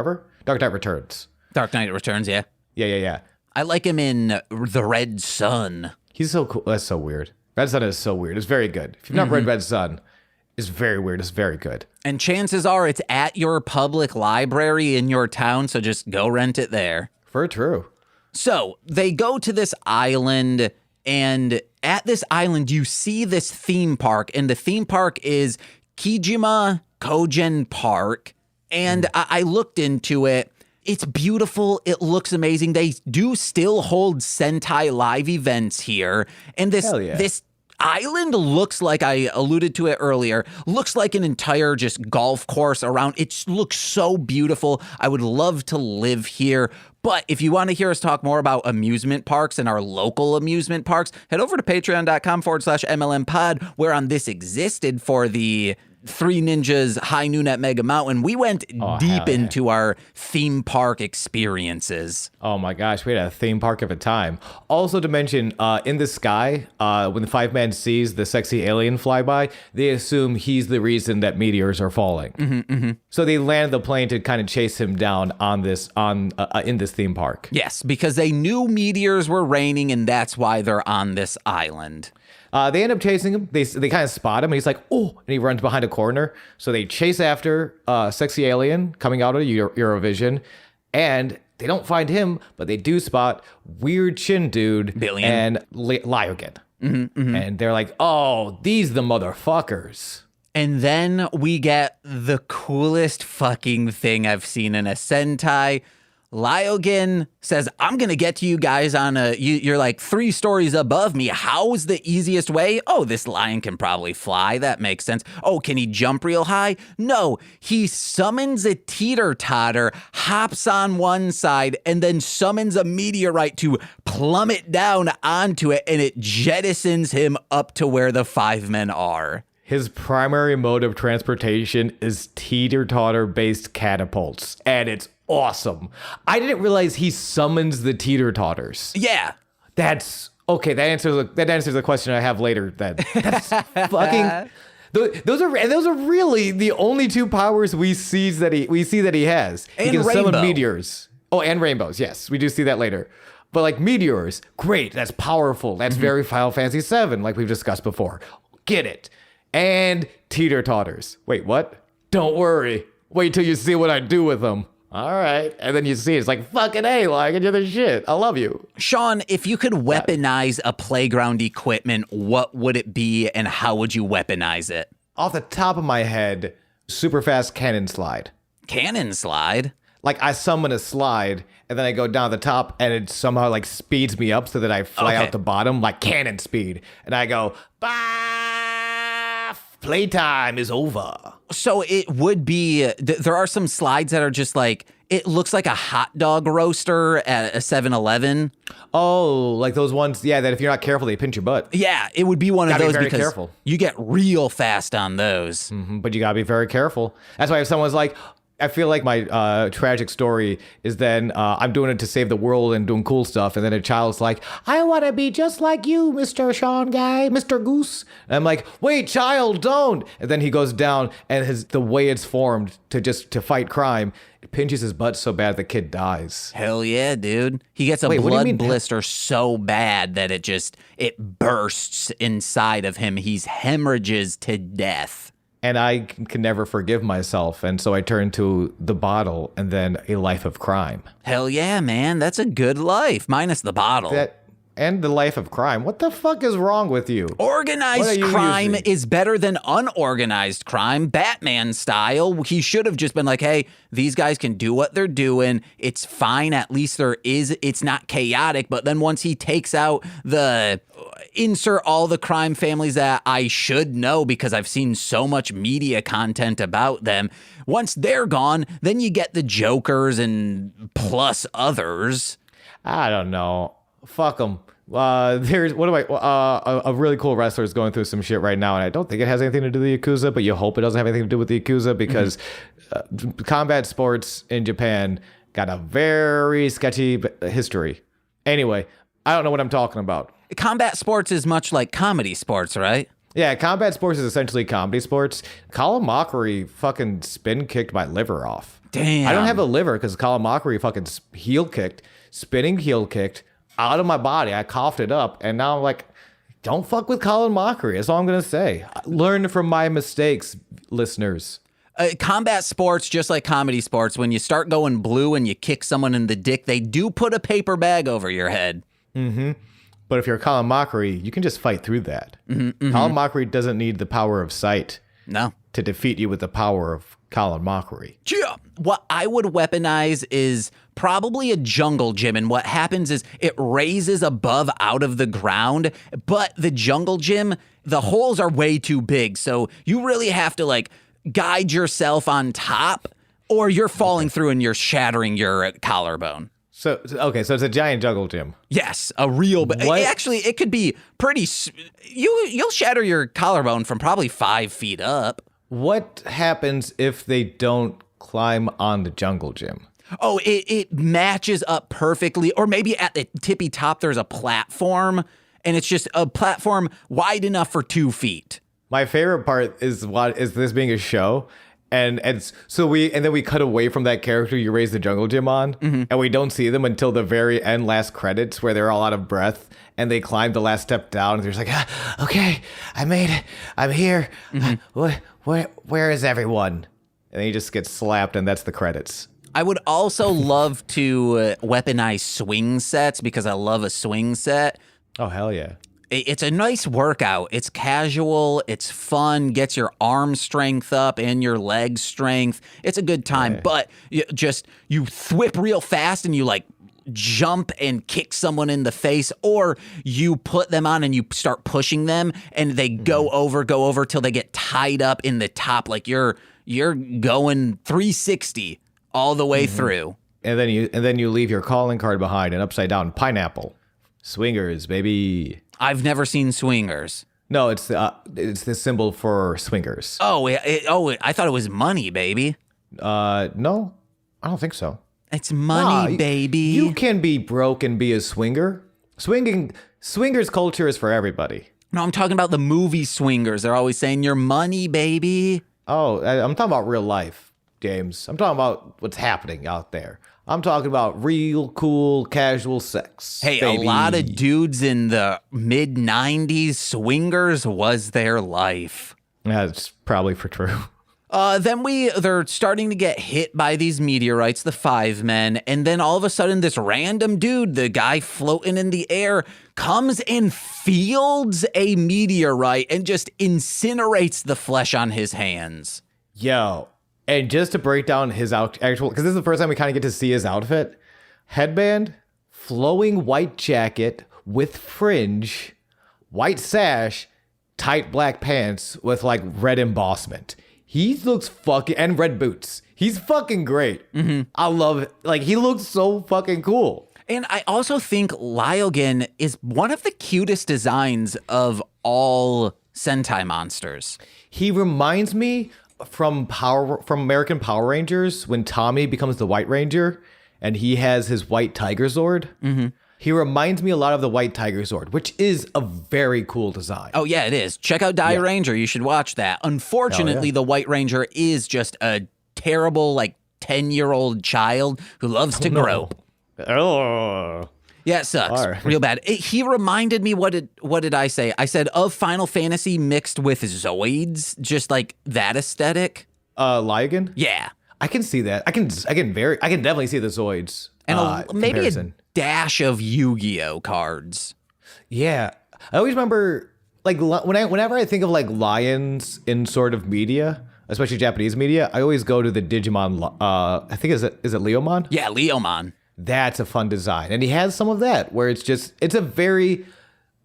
Returns. Dark Knight Returns, yeah. Yeah. I like him in The Red Sun. He's so cool. That's so weird. Red Sun is so weird. It's very good. If you've not read Red Sun, it's very weird. It's very good. And chances are it's at your public library in your town, so just go rent it there. For true. So they go to this island, and at this island, you see this theme park, and the theme park is Kijima Kogen Park, and I looked into it. It's beautiful. It looks amazing. They do still hold Sentai live events here, and this island looks like, I alluded to it earlier, looks like an entire just golf course around. It looks so beautiful. I would love to live here. But if you want to hear us talk more about amusement parks and our local amusement parks, head over to patreon.com/MLM pod, where on This Existed for the Three Ninjas High Noon at Mega Mountain, we went deep into our theme park experiences. Oh my gosh, we had a theme park of a time. Also to mention, in the sky, when the five man sees the sexy alien fly by, they assume he's the reason that meteors are falling. So they land the plane to kind of chase him down in this theme park. Yes, because they knew meteors were raining, and that's why they're on this island. They end up chasing him. They kind of spot him, and he's like, oh, and he runs behind a corner. So they chase after sexy alien coming out of Eurovision, and they don't find him, but they do spot Weird Chin Dude Billion and Lyogen. And they're like, oh, these the motherfuckers. And then we get the coolest fucking thing I've seen in a Sentai. Lyogen says, I'm going to get to you guys on you're like 3 stories above me. How's the easiest way? Oh, this lion can probably fly. That makes sense. Oh, can he jump real high? No, he summons a teeter-totter, hops on one side, and then summons a meteorite to plummet down onto it, and it jettisons him up to where the 5 men are. His primary mode of transportation is teeter-totter based catapults, and it's awesome. I didn't realize he summons the teeter-totters. Yeah. That's okay. That answers the question I have later. That's fucking. Those are really the only 2 powers we see that he has. And he can rainbow. summon meteors. Oh, and rainbows. Yes, we do see that later. But like meteors, great. That's powerful. That's very Final Fantasy VII, like we've discussed before. Get it. And teeter-totters. Wait, what? Don't worry. Wait till you see what I do with them. All right. And then you see it's like, fucking A, like, you're the shit. I love you. Sean, if you could weaponize a playground equipment, what would it be and how would you weaponize it? Off the top of my head, super fast cannon slide. Cannon slide? Like I summon a slide and then I go down the top and it somehow like speeds me up so that I fly out the bottom like cannon speed. And I go, bah, playtime is over. So it would be, there are some slides that are just like, it looks like a hot dog roaster at a 7-Eleven. Oh, like those ones, yeah, that if you're not careful, they pinch your butt. Yeah, it would be one of those very because careful. You get real fast on those. But you gotta be very careful. That's why if someone's like, I feel like my tragic story is then I'm doing it to save the world and doing cool stuff. And then a child's like, I want to be just like you, Mr. Sean Guy, Mr. Goose. And I'm like, wait, child, don't. And then he goes down and the way it's formed to fight crime, it pinches his butt so bad the kid dies. Hell yeah, dude. He gets a Wait, what do you blood mean? blister so bad that it bursts inside of him. He's hemorrhages to death. And I can never forgive myself. And so I turn to the bottle and then a life of crime. Hell yeah, man. That's a good life, minus the bottle. And the life of crime. What the fuck is wrong with you? What Organized are you crime using? is better than unorganized crime, Batman style. He should have just been like, hey, these guys can do what they're doing. It's fine. At least it's not chaotic. But then once he takes out insert all the crime families that I should know because I've seen so much media content about them. Once they're gone, then you get the Jokers and plus others. I don't know. Fuck them. A really cool wrestler is going through some shit right now, and I don't think it has anything to do with the Yakuza, but you hope it doesn't have anything to do with the Yakuza because combat sports in Japan got a very sketchy history. Anyway, I don't know what I'm talking about. Combat sports is much like comedy sports, right? Yeah, combat sports is essentially comedy sports. Colin Mockery fucking spin kicked my liver off. Damn. I don't have a liver because Colin Mockery fucking heel kicked out of my body. I coughed it up, and now I'm like, don't fuck with Colin Mockery. That's all I'm going to say. Learn from my mistakes, listeners. Combat sports, just like comedy sports, when you start going blue and you kick someone in the dick, they do put a paper bag over your head. Mm-hmm. But if you're Colin Mockery, you can just fight through that. Colin Mockery doesn't need the power of sight to defeat you with the power of Colin Mockery. Yeah. What I would weaponize is probably a jungle gym. And what happens is it raises above out of the ground, but the jungle gym, the holes are way too big. So you really have to like guide yourself on top or you're falling through and you're shattering your collarbone. So it's a giant jungle gym. Yes, a real. Actually, it could be pretty. You'll shatter your collarbone from probably 5 feet up. What happens if they don't climb on the jungle gym? Oh, it matches up perfectly. Or maybe at the tippy top, there's a platform, and it's just a platform wide enough for 2 feet. My favorite part is this being a show. And then we cut away from that character you raised the jungle gym on, and we don't see them until the very end, last credits, where they're all out of breath and they climb the last step down. And they're just like, okay, I made it. I'm here. Where is everyone? And then he just gets slapped, and that's the credits. I would also love to weaponize swing sets because I love a swing set. Oh, hell yeah. It's a nice workout. It's casual. It's fun. Gets your arm strength up and your leg strength. It's a good time. But you whip real fast and you like jump and kick someone in the face, or you put them on and you start pushing them and they go over till they get tied up in the top. Like you're going 360 all the way through. And then you leave your calling card behind, an upside down pineapple. Swingers, baby. I've never seen swingers. No, it's the symbol for swingers. I thought it was money, baby. No, I don't think so. It's money, baby. You can be broke and be a swinger. Swingers culture is for everybody. No, I'm talking about the movie Swingers. They're always saying your money, baby. Oh, I'm talking about real life, James. I'm talking about what's happening out there. I'm talking about real cool casual sex. Hey, baby. A lot of dudes in the mid 90s, swingers was their life. That's probably for true. Then they're starting to get hit by these meteorites, the 5 men, and then all of a sudden this random dude, the guy floating in the air, comes and fields a meteorite and just incinerates the flesh on his hands. Yo, and just to break down his actual, because this is the first time we kind of get to see his outfit. Headband, flowing white jacket with fringe, white sash, tight black pants with like red embossment. He looks and red boots. He's fucking great. I love it. Like, he looks so fucking cool. And I also think Lyogen is one of the cutest designs of all Sentai monsters. He reminds me from American Power Rangers, when Tommy becomes the White Ranger and he has his White Tiger Zord. Mm-hmm. He reminds me a lot of the White Tiger Zord, which is a very cool design. Oh, yeah, it is. Check out Die Ranger. You should watch that. Unfortunately, the White Ranger is just a terrible, 10-year-old child who loves to grope. Oh. Yeah, it sucks. Right. Real bad. He reminded me, what did I say? I said of Final Fantasy mixed with Zoids, just like that aesthetic. Lygan? Yeah. I can see that. I can definitely see the Zoids. And maybe comparison. a dash of Yu-Gi-Oh cards. Yeah. I always remember, whenever I think of, lions in sort of media, especially Japanese media, I always go to the Digimon, I think, is it Leomon? Yeah, Leomon. That's a fun design. And he has some of that, where it's a very,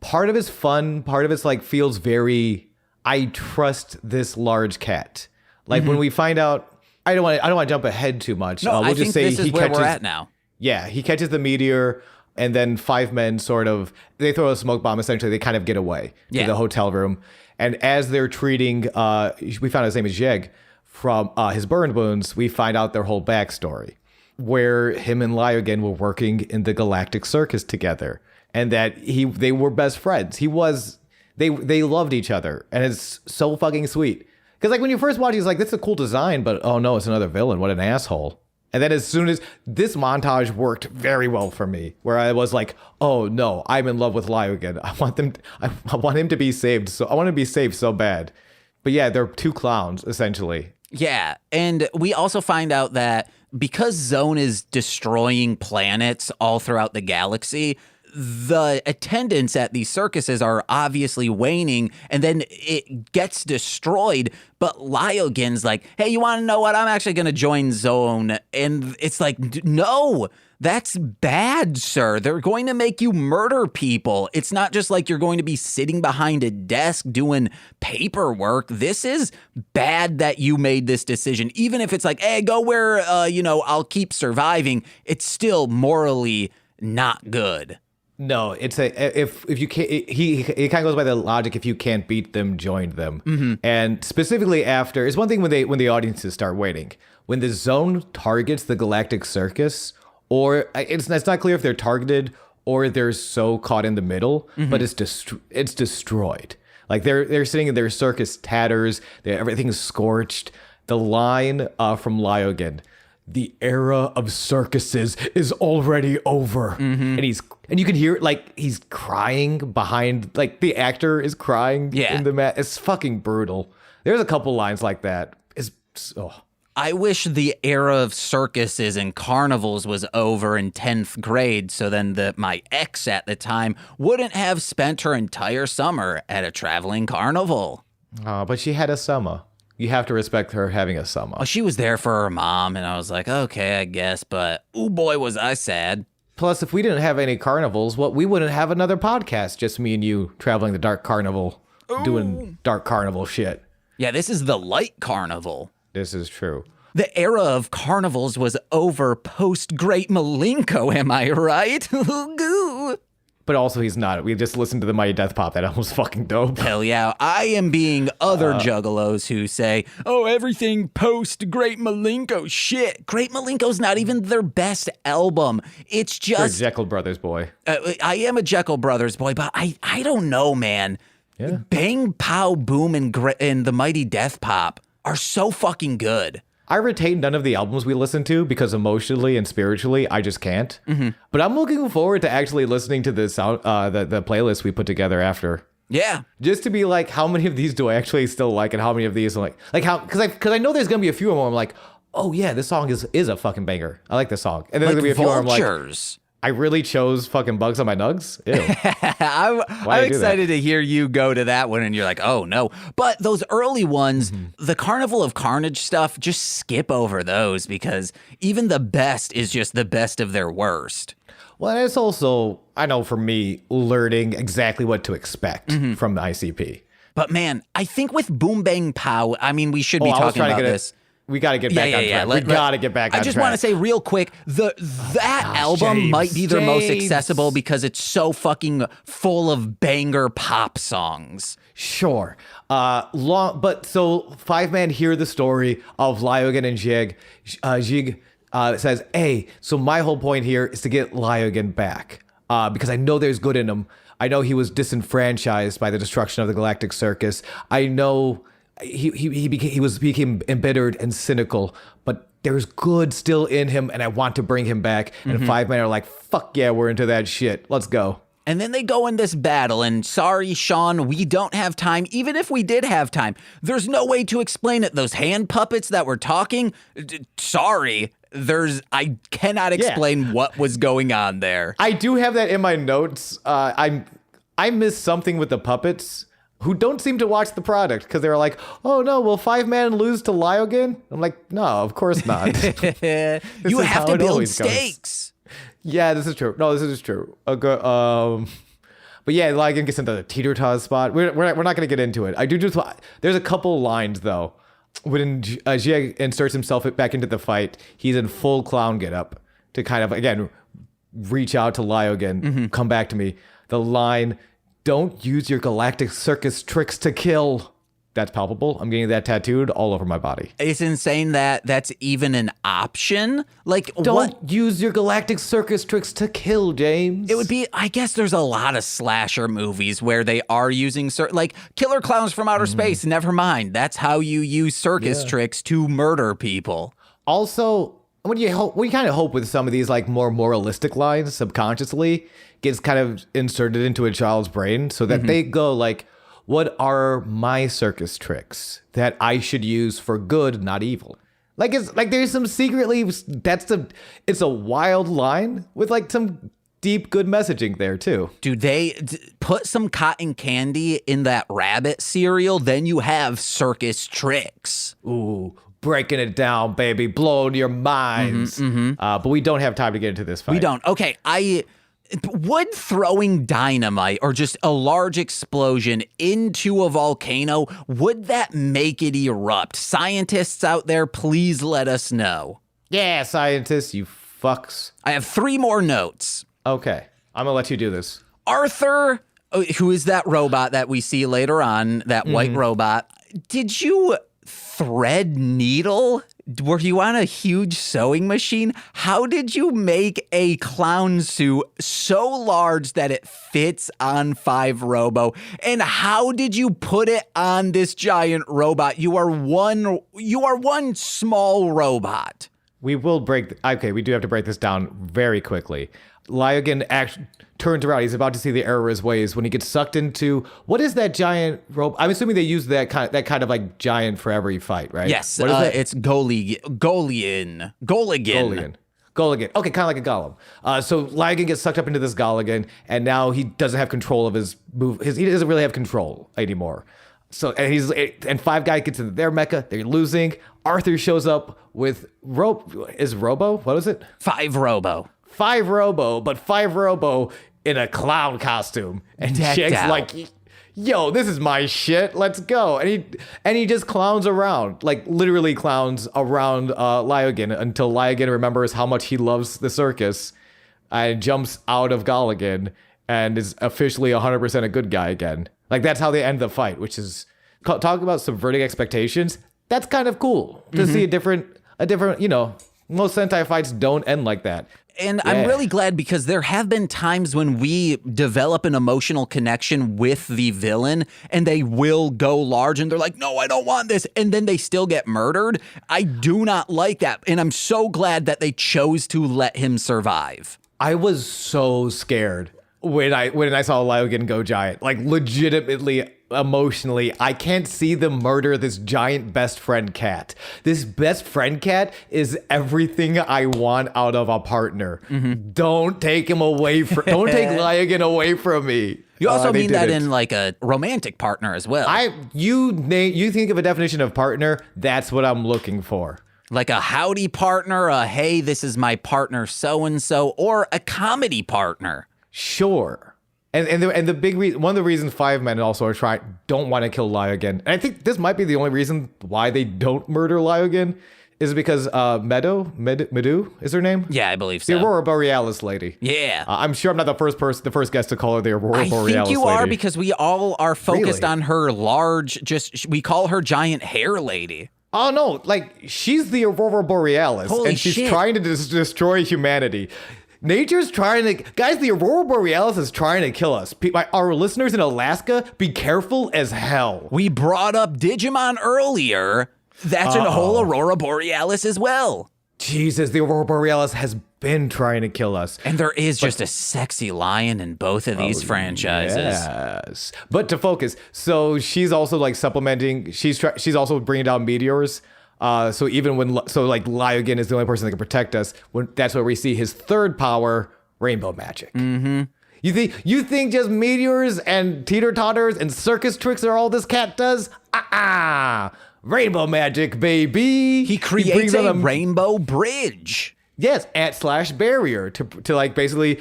part of it's fun, part of it's, feels very, I trust this large cat. When we find out, I don't want to jump ahead too much. No, I think this is where we're at now. Yeah, he catches the meteor, and then 5 men they throw a smoke bomb, essentially. They kind of get away to the hotel room. And as they're treating, we found his name is Jeg, from his burn wounds, we find out their whole backstory, where him and Lyogen were working in the Galactic Circus together, and that they were best friends. They loved each other, and it's so fucking sweet. Because when you first watch, he's like, "This is a cool design," but oh no, it's another villain. What an asshole. And then as soon as this montage worked very well for me, where I was like, "Oh no, I'm in love with Lyogen. I want him to be saved. So I want him to be saved so bad." But yeah, they're two clowns essentially. Yeah, and we also find out that because Zone is destroying planets all throughout the galaxy, the attendance at these circuses are obviously waning, and then it gets destroyed. But Lyogen's like, "Hey, you want to know what? I'm actually going to join Zone." And it's like, no, that's bad, sir. They're going to make you murder people. It's not just like you're going to be sitting behind a desk doing paperwork. This is bad that you made this decision. Even if it's like, "Hey, go where, I'll keep surviving." It's still morally not good. No, it's if you can't, he kind of goes by the logic, if you can't beat them, join them. Mm-hmm. And specifically after, it's one thing when the audiences start waiting. When the Zone targets the Galactic Circus, or it's not clear if they're targeted or they're so caught in the middle, but it's destroyed. They're sitting in their circus tatters, everything's scorched. The line from Lyogen, "The era of circuses is already over." Mm-hmm. And you can hear he's crying behind, the actor is crying in the mat. It's fucking brutal. There's a couple lines like that. I wish the era of circuses and carnivals was over in 10th grade, so then my ex at the time wouldn't have spent her entire summer at a traveling carnival. But she had a summer. You have to respect her having a summer. Well, she was there for her mom, and I was like, okay, I guess, but oh boy, was I sad. Plus, if we didn't have any carnivals, we wouldn't have another podcast, just me and you traveling the dark carnival, doing dark carnival shit. Yeah, this is the light carnival. This is true. The era of carnivals was over post Great Malenko, am I right? But also he's not. We just listened to the Mighty Death Pop. That album's fucking dope. Hell yeah. I am being other juggalos who say, "Oh, everything post Great Malenko." Shit. Great Malenko's not even their best album. It's just... You're a Jekyll Brothers boy. I am a Jekyll Brothers boy, but I don't know, man. Yeah. Bang, Pow, Boom, and the Mighty Death Pop are so fucking good. I retain none of the albums we listen to because emotionally and spiritually, I just can't. Mm-hmm. But I'm looking forward to actually listening to this the playlist we put together after. Yeah. Just to be like, how many of these do I actually still like, and how many of these are like how, because I know there's gonna be a few of them I'm like, oh yeah, this song is a fucking banger. I like this song. And then there's gonna be a few where I'm like, I really chose fucking Bugs on My Nugs. Ew. I'm excited to hear you go to that one and you're like, oh no. But those early ones, the Carnival of Carnage stuff, just skip over those because even the best is just the best of their worst. Well, and it's also, I know for me, learning exactly what to expect from the ICP. But man, I think with Boom Bang Pow, I mean, we should be talking about this. We got to get back on track. We got to get back on track. I just want to say real quick, that album James, might be their most James. accessible because it's so fucking full of banger pop songs. Sure. But so Five Man hear the story of Lyogen and Zhig. Zhig says, hey, so my whole point here is to get Lyogen back because I know there's good in him. I know he was disenfranchised by the destruction of the Galactic Circus. I know he became embittered and cynical, but there's good still in him, and I want to bring him back. And Five Men are like, fuck yeah, we're into that shit. Let's go. And then they go in this battle, and sorry, Sean, we don't have time. Even if we did have time, there's no way to explain it. Those hand puppets that were talking, sorry, I cannot explain what was going on there. I do have that in my notes. I missed something with the puppets who don't seem to watch the product because they were like, oh no, will Five Man lose to Lyogen? I'm like, no, of course not. You have to build stakes. Yeah, this is true. No, this is true. But yeah, Lyogen gets into the teeter-totter spot. We're not going to get into it. I do just, there's a couple lines though. When Jie inserts himself back into the fight, he's in full clown getup to kind of, again, reach out to Lyogen, come back to me. The line, don't use your galactic circus tricks to kill. That's palpable. I'm getting that tattooed all over my body. It's insane that that's even an option. Like, Don't use your galactic circus tricks to kill, James. It would be, I guess there's a lot of slasher movies where they are using, like Killer Clowns from Outer Space, never mind. That's how you use circus tricks to murder people. Also, what you kind of hope with some of these like more moralistic lines subconsciously gets kind of inserted into a child's brain so that they go like, what are my circus tricks that I should use for good, not evil? Like it's like there's some secretly it's a wild line with like some deep good messaging there too. Dude, they put some cotton candy in that rabbit cereal, then you have circus tricks. Ooh, breaking it down, baby, blowing your minds. But we don't have time to get into this fight. We don't. Okay, would throwing dynamite or just a large explosion into a volcano, would that make it erupt? Scientists out there, please let us know. Yeah, scientists, you fucks. I have 3 more notes. Okay, I'm gonna let you do this. Arthur, who is that robot that we see later on, that white robot, did you thread needle? Were you on a huge sewing machine? How did you make a clown suit so large that it fits on 5 Robo? And how did you put it on this giant robot? You are one small robot. We will okay, we do have to break this down very quickly. Lyogen turns around. He's about to see the error of his ways when he gets sucked into, what is that giant rope? I'm assuming they use that kind of like giant for every fight, right? Yes, what is that? It's Goligan. Goligan. Okay, kind of like a golem. So Lyogen gets sucked up into this Goligan, and now he doesn't have control of his move. He doesn't really have control anymore. So and 5 guys gets into their mecha. They're losing. Arthur shows up with Robo? What is it? 5 Robo. 5 Robo, but 5 Robo in a clown costume. And Jake's like, yo, this is my shit. Let's go. And he just clowns around, like literally clowns around Lyogen until Lyogen remembers how much he loves the circus and jumps out of Goligan and is officially 100% a good guy again. Like that's how they end the fight, which is talk about subverting expectations. That's kind of cool to see a different, most Sentai fights don't end like that. And I'm really glad because there have been times when we develop an emotional connection with the villain and they will go large and they're like, no, I don't want this. And then they still get murdered. I do not like that. And I'm so glad that they chose to let him survive. I was so scared when I saw Lyogen go giant, like legitimately emotionally. I can't see them murder this giant best friend cat. This best friend cat is everything I want out of a partner. Don't take him away from. Don't take Lyogen away from me. You also mean that in like a romantic partner as well. You think of a definition of partner. That's what I'm looking for. Like a howdy partner, a hey, this is my partner so and so, or a comedy partner. Sure. And the big one of the reasons five men also are don't want to kill Lyogen, and I think this might be the only reason why they don't murder Lyogen, is because Medu is her name? Yeah, I believe The so. Aurora Borealis lady. Yeah. I'm sure I'm not the first guest to call her the Aurora Borealis lady. I think you are, because we all are focused Really? on her we call her giant hair lady. Oh no, like she's the Aurora Borealis, Holy and she's shit. trying to destroy humanity. Nature's trying to, guys. The Aurora Borealis is trying to kill us. Our listeners in Alaska, be careful as hell. We brought up Digimon earlier. That's a whole Aurora Borealis as well. Jesus, the Aurora Borealis has been trying to kill us. And there is just a sexy lion in both of these franchises. Yes, but to focus, so she's also like supplementing. She's also bringing down meteors. So even when Lyogen is the only person that can protect us, that's where we see his third power, rainbow magic. Mm-hmm. You think just meteors and teeter-totters and circus tricks are all this cat does? Rainbow magic, baby. He creates a rainbow bridge. Yes, ant/barrier to like basically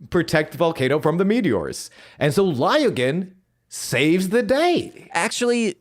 protect the volcano from the meteors. And so Lyogen saves the day. Actually,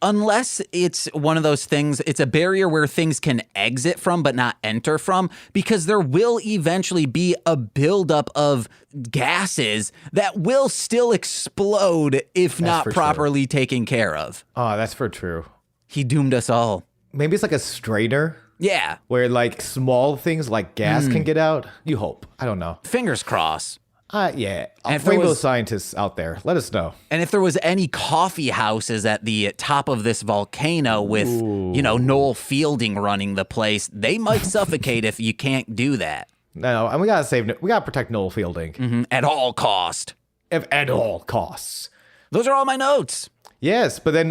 unless it's one of those things, it's a barrier where things can exit from but not enter from, because there will eventually be a buildup of gases that will still explode if not properly taken care of. Oh, that's for true. He doomed us all. Maybe it's like a strainer Yeah. where like small things like gas can get out. You hope. I don't know. Fingers crossed. Yeah. And if there Rainbow was- scientists out there, let us know. And if there was any coffee houses at the top of this volcano with, Noel Fielding running the place, they might suffocate if you can't do that. No, and we gotta protect Noel Fielding At all cost. if at all costs. Those are all my notes. Yes, but then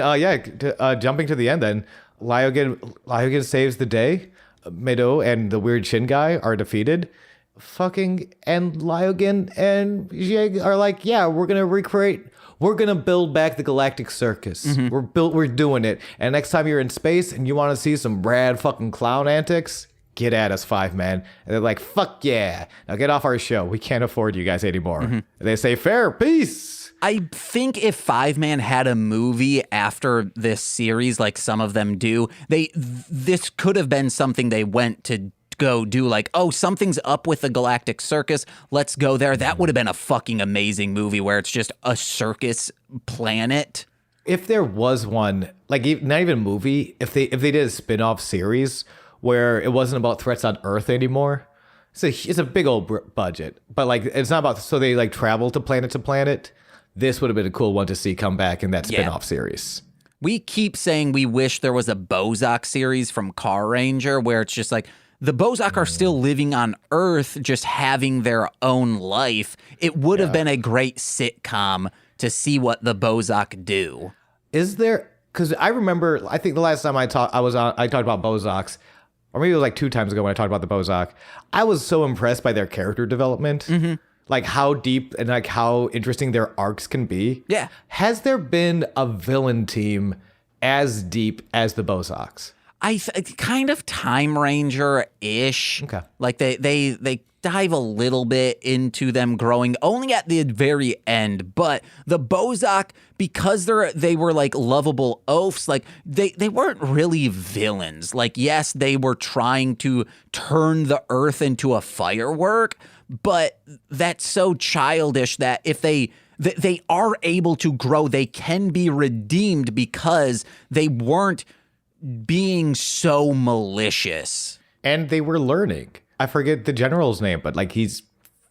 jumping to the end, then Lyogen saves the day. Meadow and the weird Shin guy are defeated. And Lyogen and Jig are like, yeah, we're gonna build back the Galactic Circus. We're doing it. And next time you're in space and you want to see some rad fucking clown antics, get at us, five man. And they're like, fuck yeah. Now get off our show. We can't afford you guys anymore. And they say, fair, peace. I think if Five Man had a movie after this series, like some of them do, this could have been something they went to go do, like, oh, something's up with the Galactic Circus, let's go there. That would have been a fucking amazing movie where it's just a circus planet. If there was one, like not even a movie, if they did a spin-off series where it wasn't about threats on Earth anymore, it's a big old budget, but like it's not about, so they like travel to planet. This would have been a cool one to see come back in that spin-off series. We keep saying we wish there was a Bozak series from Car Ranger where it's just like, the Bozak are still living on Earth, just having their own life. It would have been a great sitcom to see what the Bozak do. Is there? Because I remember, I think the last time I talked about Bozaks, or maybe it was like 2 times ago when I talked about the Bozak. I was so impressed by their character development, like how deep and like how interesting their arcs can be. Yeah. Has there been a villain team as deep as the Bozaks? Kind of Time Ranger-ish. Okay. Like they dive a little bit into them growing only at the very end, but the Bozak, because they were like lovable oafs, like they weren't really villains. Like, yes, they were trying to turn the Earth into a firework, but that's so childish that if they are able to grow, they can be redeemed because they weren't being so malicious. And they were learning. I forget the general's name, but like he's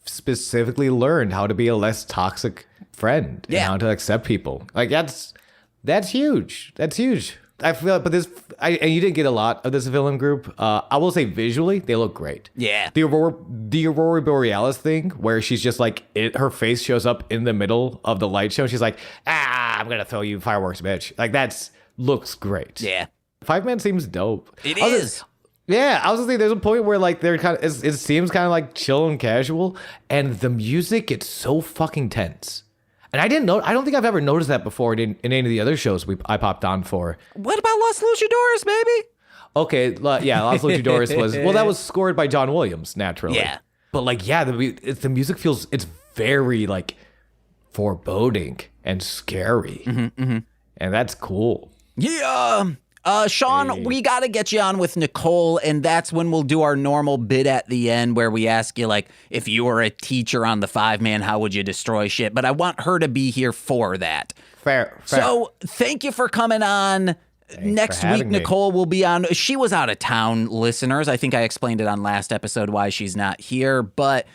specifically learned how to be a less toxic friend and how to accept people. Like that's huge. That's huge. I feel, but and you didn't get a lot of this villain group. I will say visually, they look great. Yeah. The Aurora Borealis thing, where she's just like, her face shows up in the middle of the light show. And she's like, I'm gonna throw you fireworks, bitch. Like looks great. Yeah. Five Man seems dope. It is. Yeah, I was gonna say there's a point where like they're kind of, it seems kind of like chill and casual, and the music gets so fucking tense. And I don't think I've ever noticed that before in any of the other shows I popped on for. What about Los Luchadores, baby? Okay, yeah, Los Luchadores that was scored by John Williams, naturally. Yeah. But like, yeah, the music feels, it's very like foreboding and scary. And that's cool. Yeah. Sean, we got to get you on with Nicole, and that's when we'll do our normal bit at the end where we ask you, like, if you were a teacher on the 5-man, how would you destroy shit? But I want her to be here for that. Fair. So thank you for coming on. Next week, Nicole will be on. She was out of town, listeners. I think I explained it on last episode why she's not here, but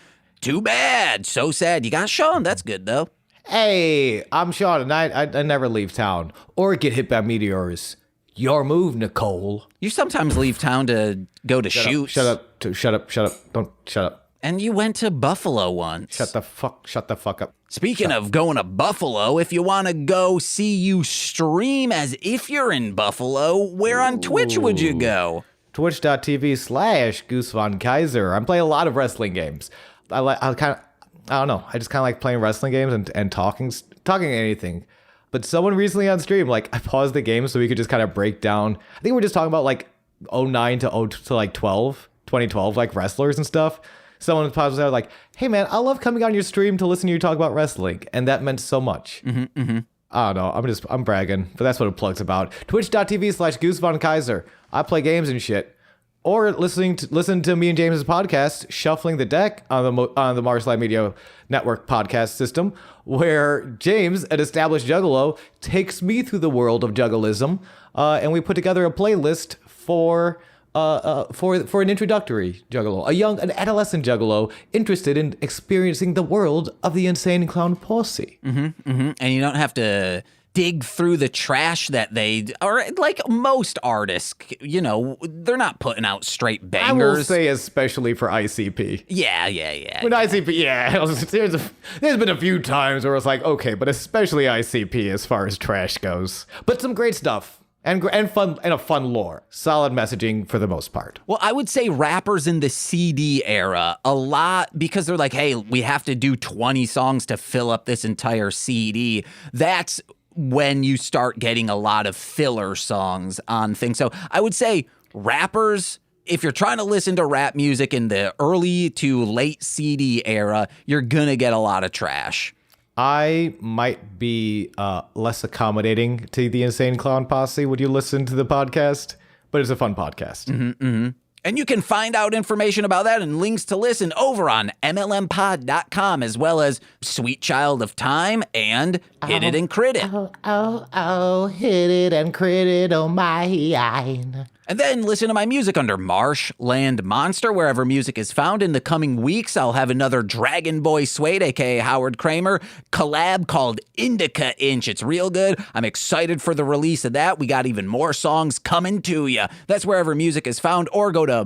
too bad. So sad. You got Sean. That's good, though. Hey, I'm Sean, and I never leave town or get hit by meteors. Your move, Nicole. You sometimes leave town to go to shoots. Shut up. Don't shut up. And you went to Buffalo once. Shut the fuck up. Speaking of going to Buffalo, if you want to go see you stream as if you're in Buffalo, where on Twitch would you go? Twitch.tv/Goose Von Kaiser. I'm playing a lot of wrestling games. I don't know. I just kind of like playing wrestling games and talking anything. But someone recently on stream, like, I paused the game so we could just kind of break down. I think we're just talking about like 09 to like 2012, like wrestlers and stuff. Someone paused out like, hey man, I love coming on your stream to listen to you talk about wrestling. And that meant so much. I don't know. I'm bragging, but that's what a plug's about. Twitch.tv/Goose Von Kaiser. I play games and shit. Or listen to me and James's podcast, Shuffling the Deck, on the Marciniak Media Network podcast system, where James, an established juggalo, takes me through the world of juggalism, and we put together a playlist for an introductory juggalo, an adolescent juggalo interested in experiencing the world of the Insane Clown Posse. And you don't have to dig through the trash that or like most artists, you know, they're not putting out straight bangers. I will say especially for ICP. Yeah. When ICP, there's been a few times where it's like, okay, but especially ICP as far as trash goes. But some great stuff. And fun, and a fun lore. Solid messaging for the most part. Well, I would say rappers in the CD era, a lot, because they're like, hey, we have to do 20 songs to fill up this entire CD. That's when you start getting a lot of filler songs on things. So I would say rappers, if you're trying to listen to rap music in the early to late CD era, you're going to get a lot of trash. I might be less accommodating to the Insane Clown Posse when you listen to the podcast, but it's a fun podcast. And you can find out information about that and links to listen over on MLMpod.com, as well as Sweet Child of Time and Hit It and Crit It. Hit it and crit it, oh my. And then listen to my music under Marshland Monster, wherever music is found. In the coming weeks, I'll have another Dragon Boy Suede, aka Howard Kramer, collab called Indica Inch. It's real good. I'm excited for the release of that. We got even more songs coming to you. That's wherever music is found, or go to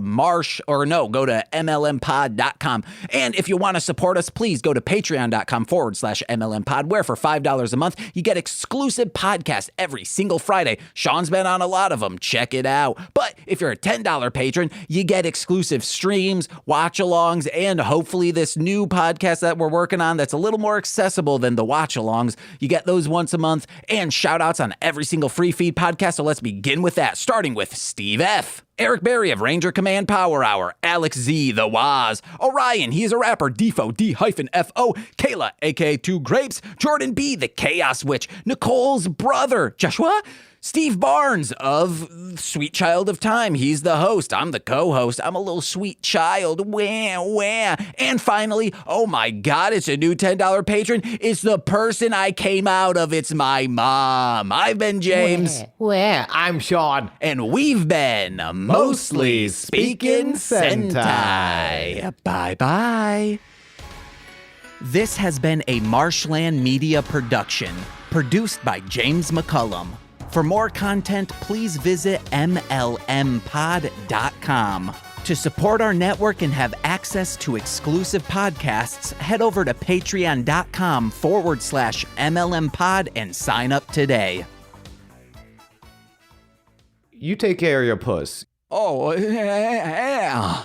MLMpod.com. And if you want to support us, please go to patreon.com/MLMpod, where for $5 a month, you get exclusive podcasts every single Friday. Sean's been on a lot of them. Check it out. But if you're a $10 patron, you get exclusive streams, watch-alongs, and hopefully this new podcast that we're working on that's a little more accessible than the watch-alongs. You get those once a month, and shout-outs on every single free feed podcast. So let's begin with that, starting with Steve F., Eric Berry of Ranger Command Power Hour, Alex Z, The Waz, Orion, he's a rapper, Defo, D-F-O, Kayla, aka Two Grapes, Jordan B, The Chaos Witch, Nicole's brother, Joshua, Steve Barnes of Sweet Child of Time. He's the host. I'm the co-host. I'm a little sweet child. Wah, wah. And finally, oh my God, it's a new $10 patron. It's the person I came out of. It's my mom. I've been James. I'm Sean. And we've been Mostly Speaking Sentai. Bye-bye. This has been a Marshland Media production, produced by James McCollum. For more content, please visit MLMpod.com. To support our network and have access to exclusive podcasts, head over to patreon.com/MLMpod and sign up today. You take care of your puss. Oh, yeah.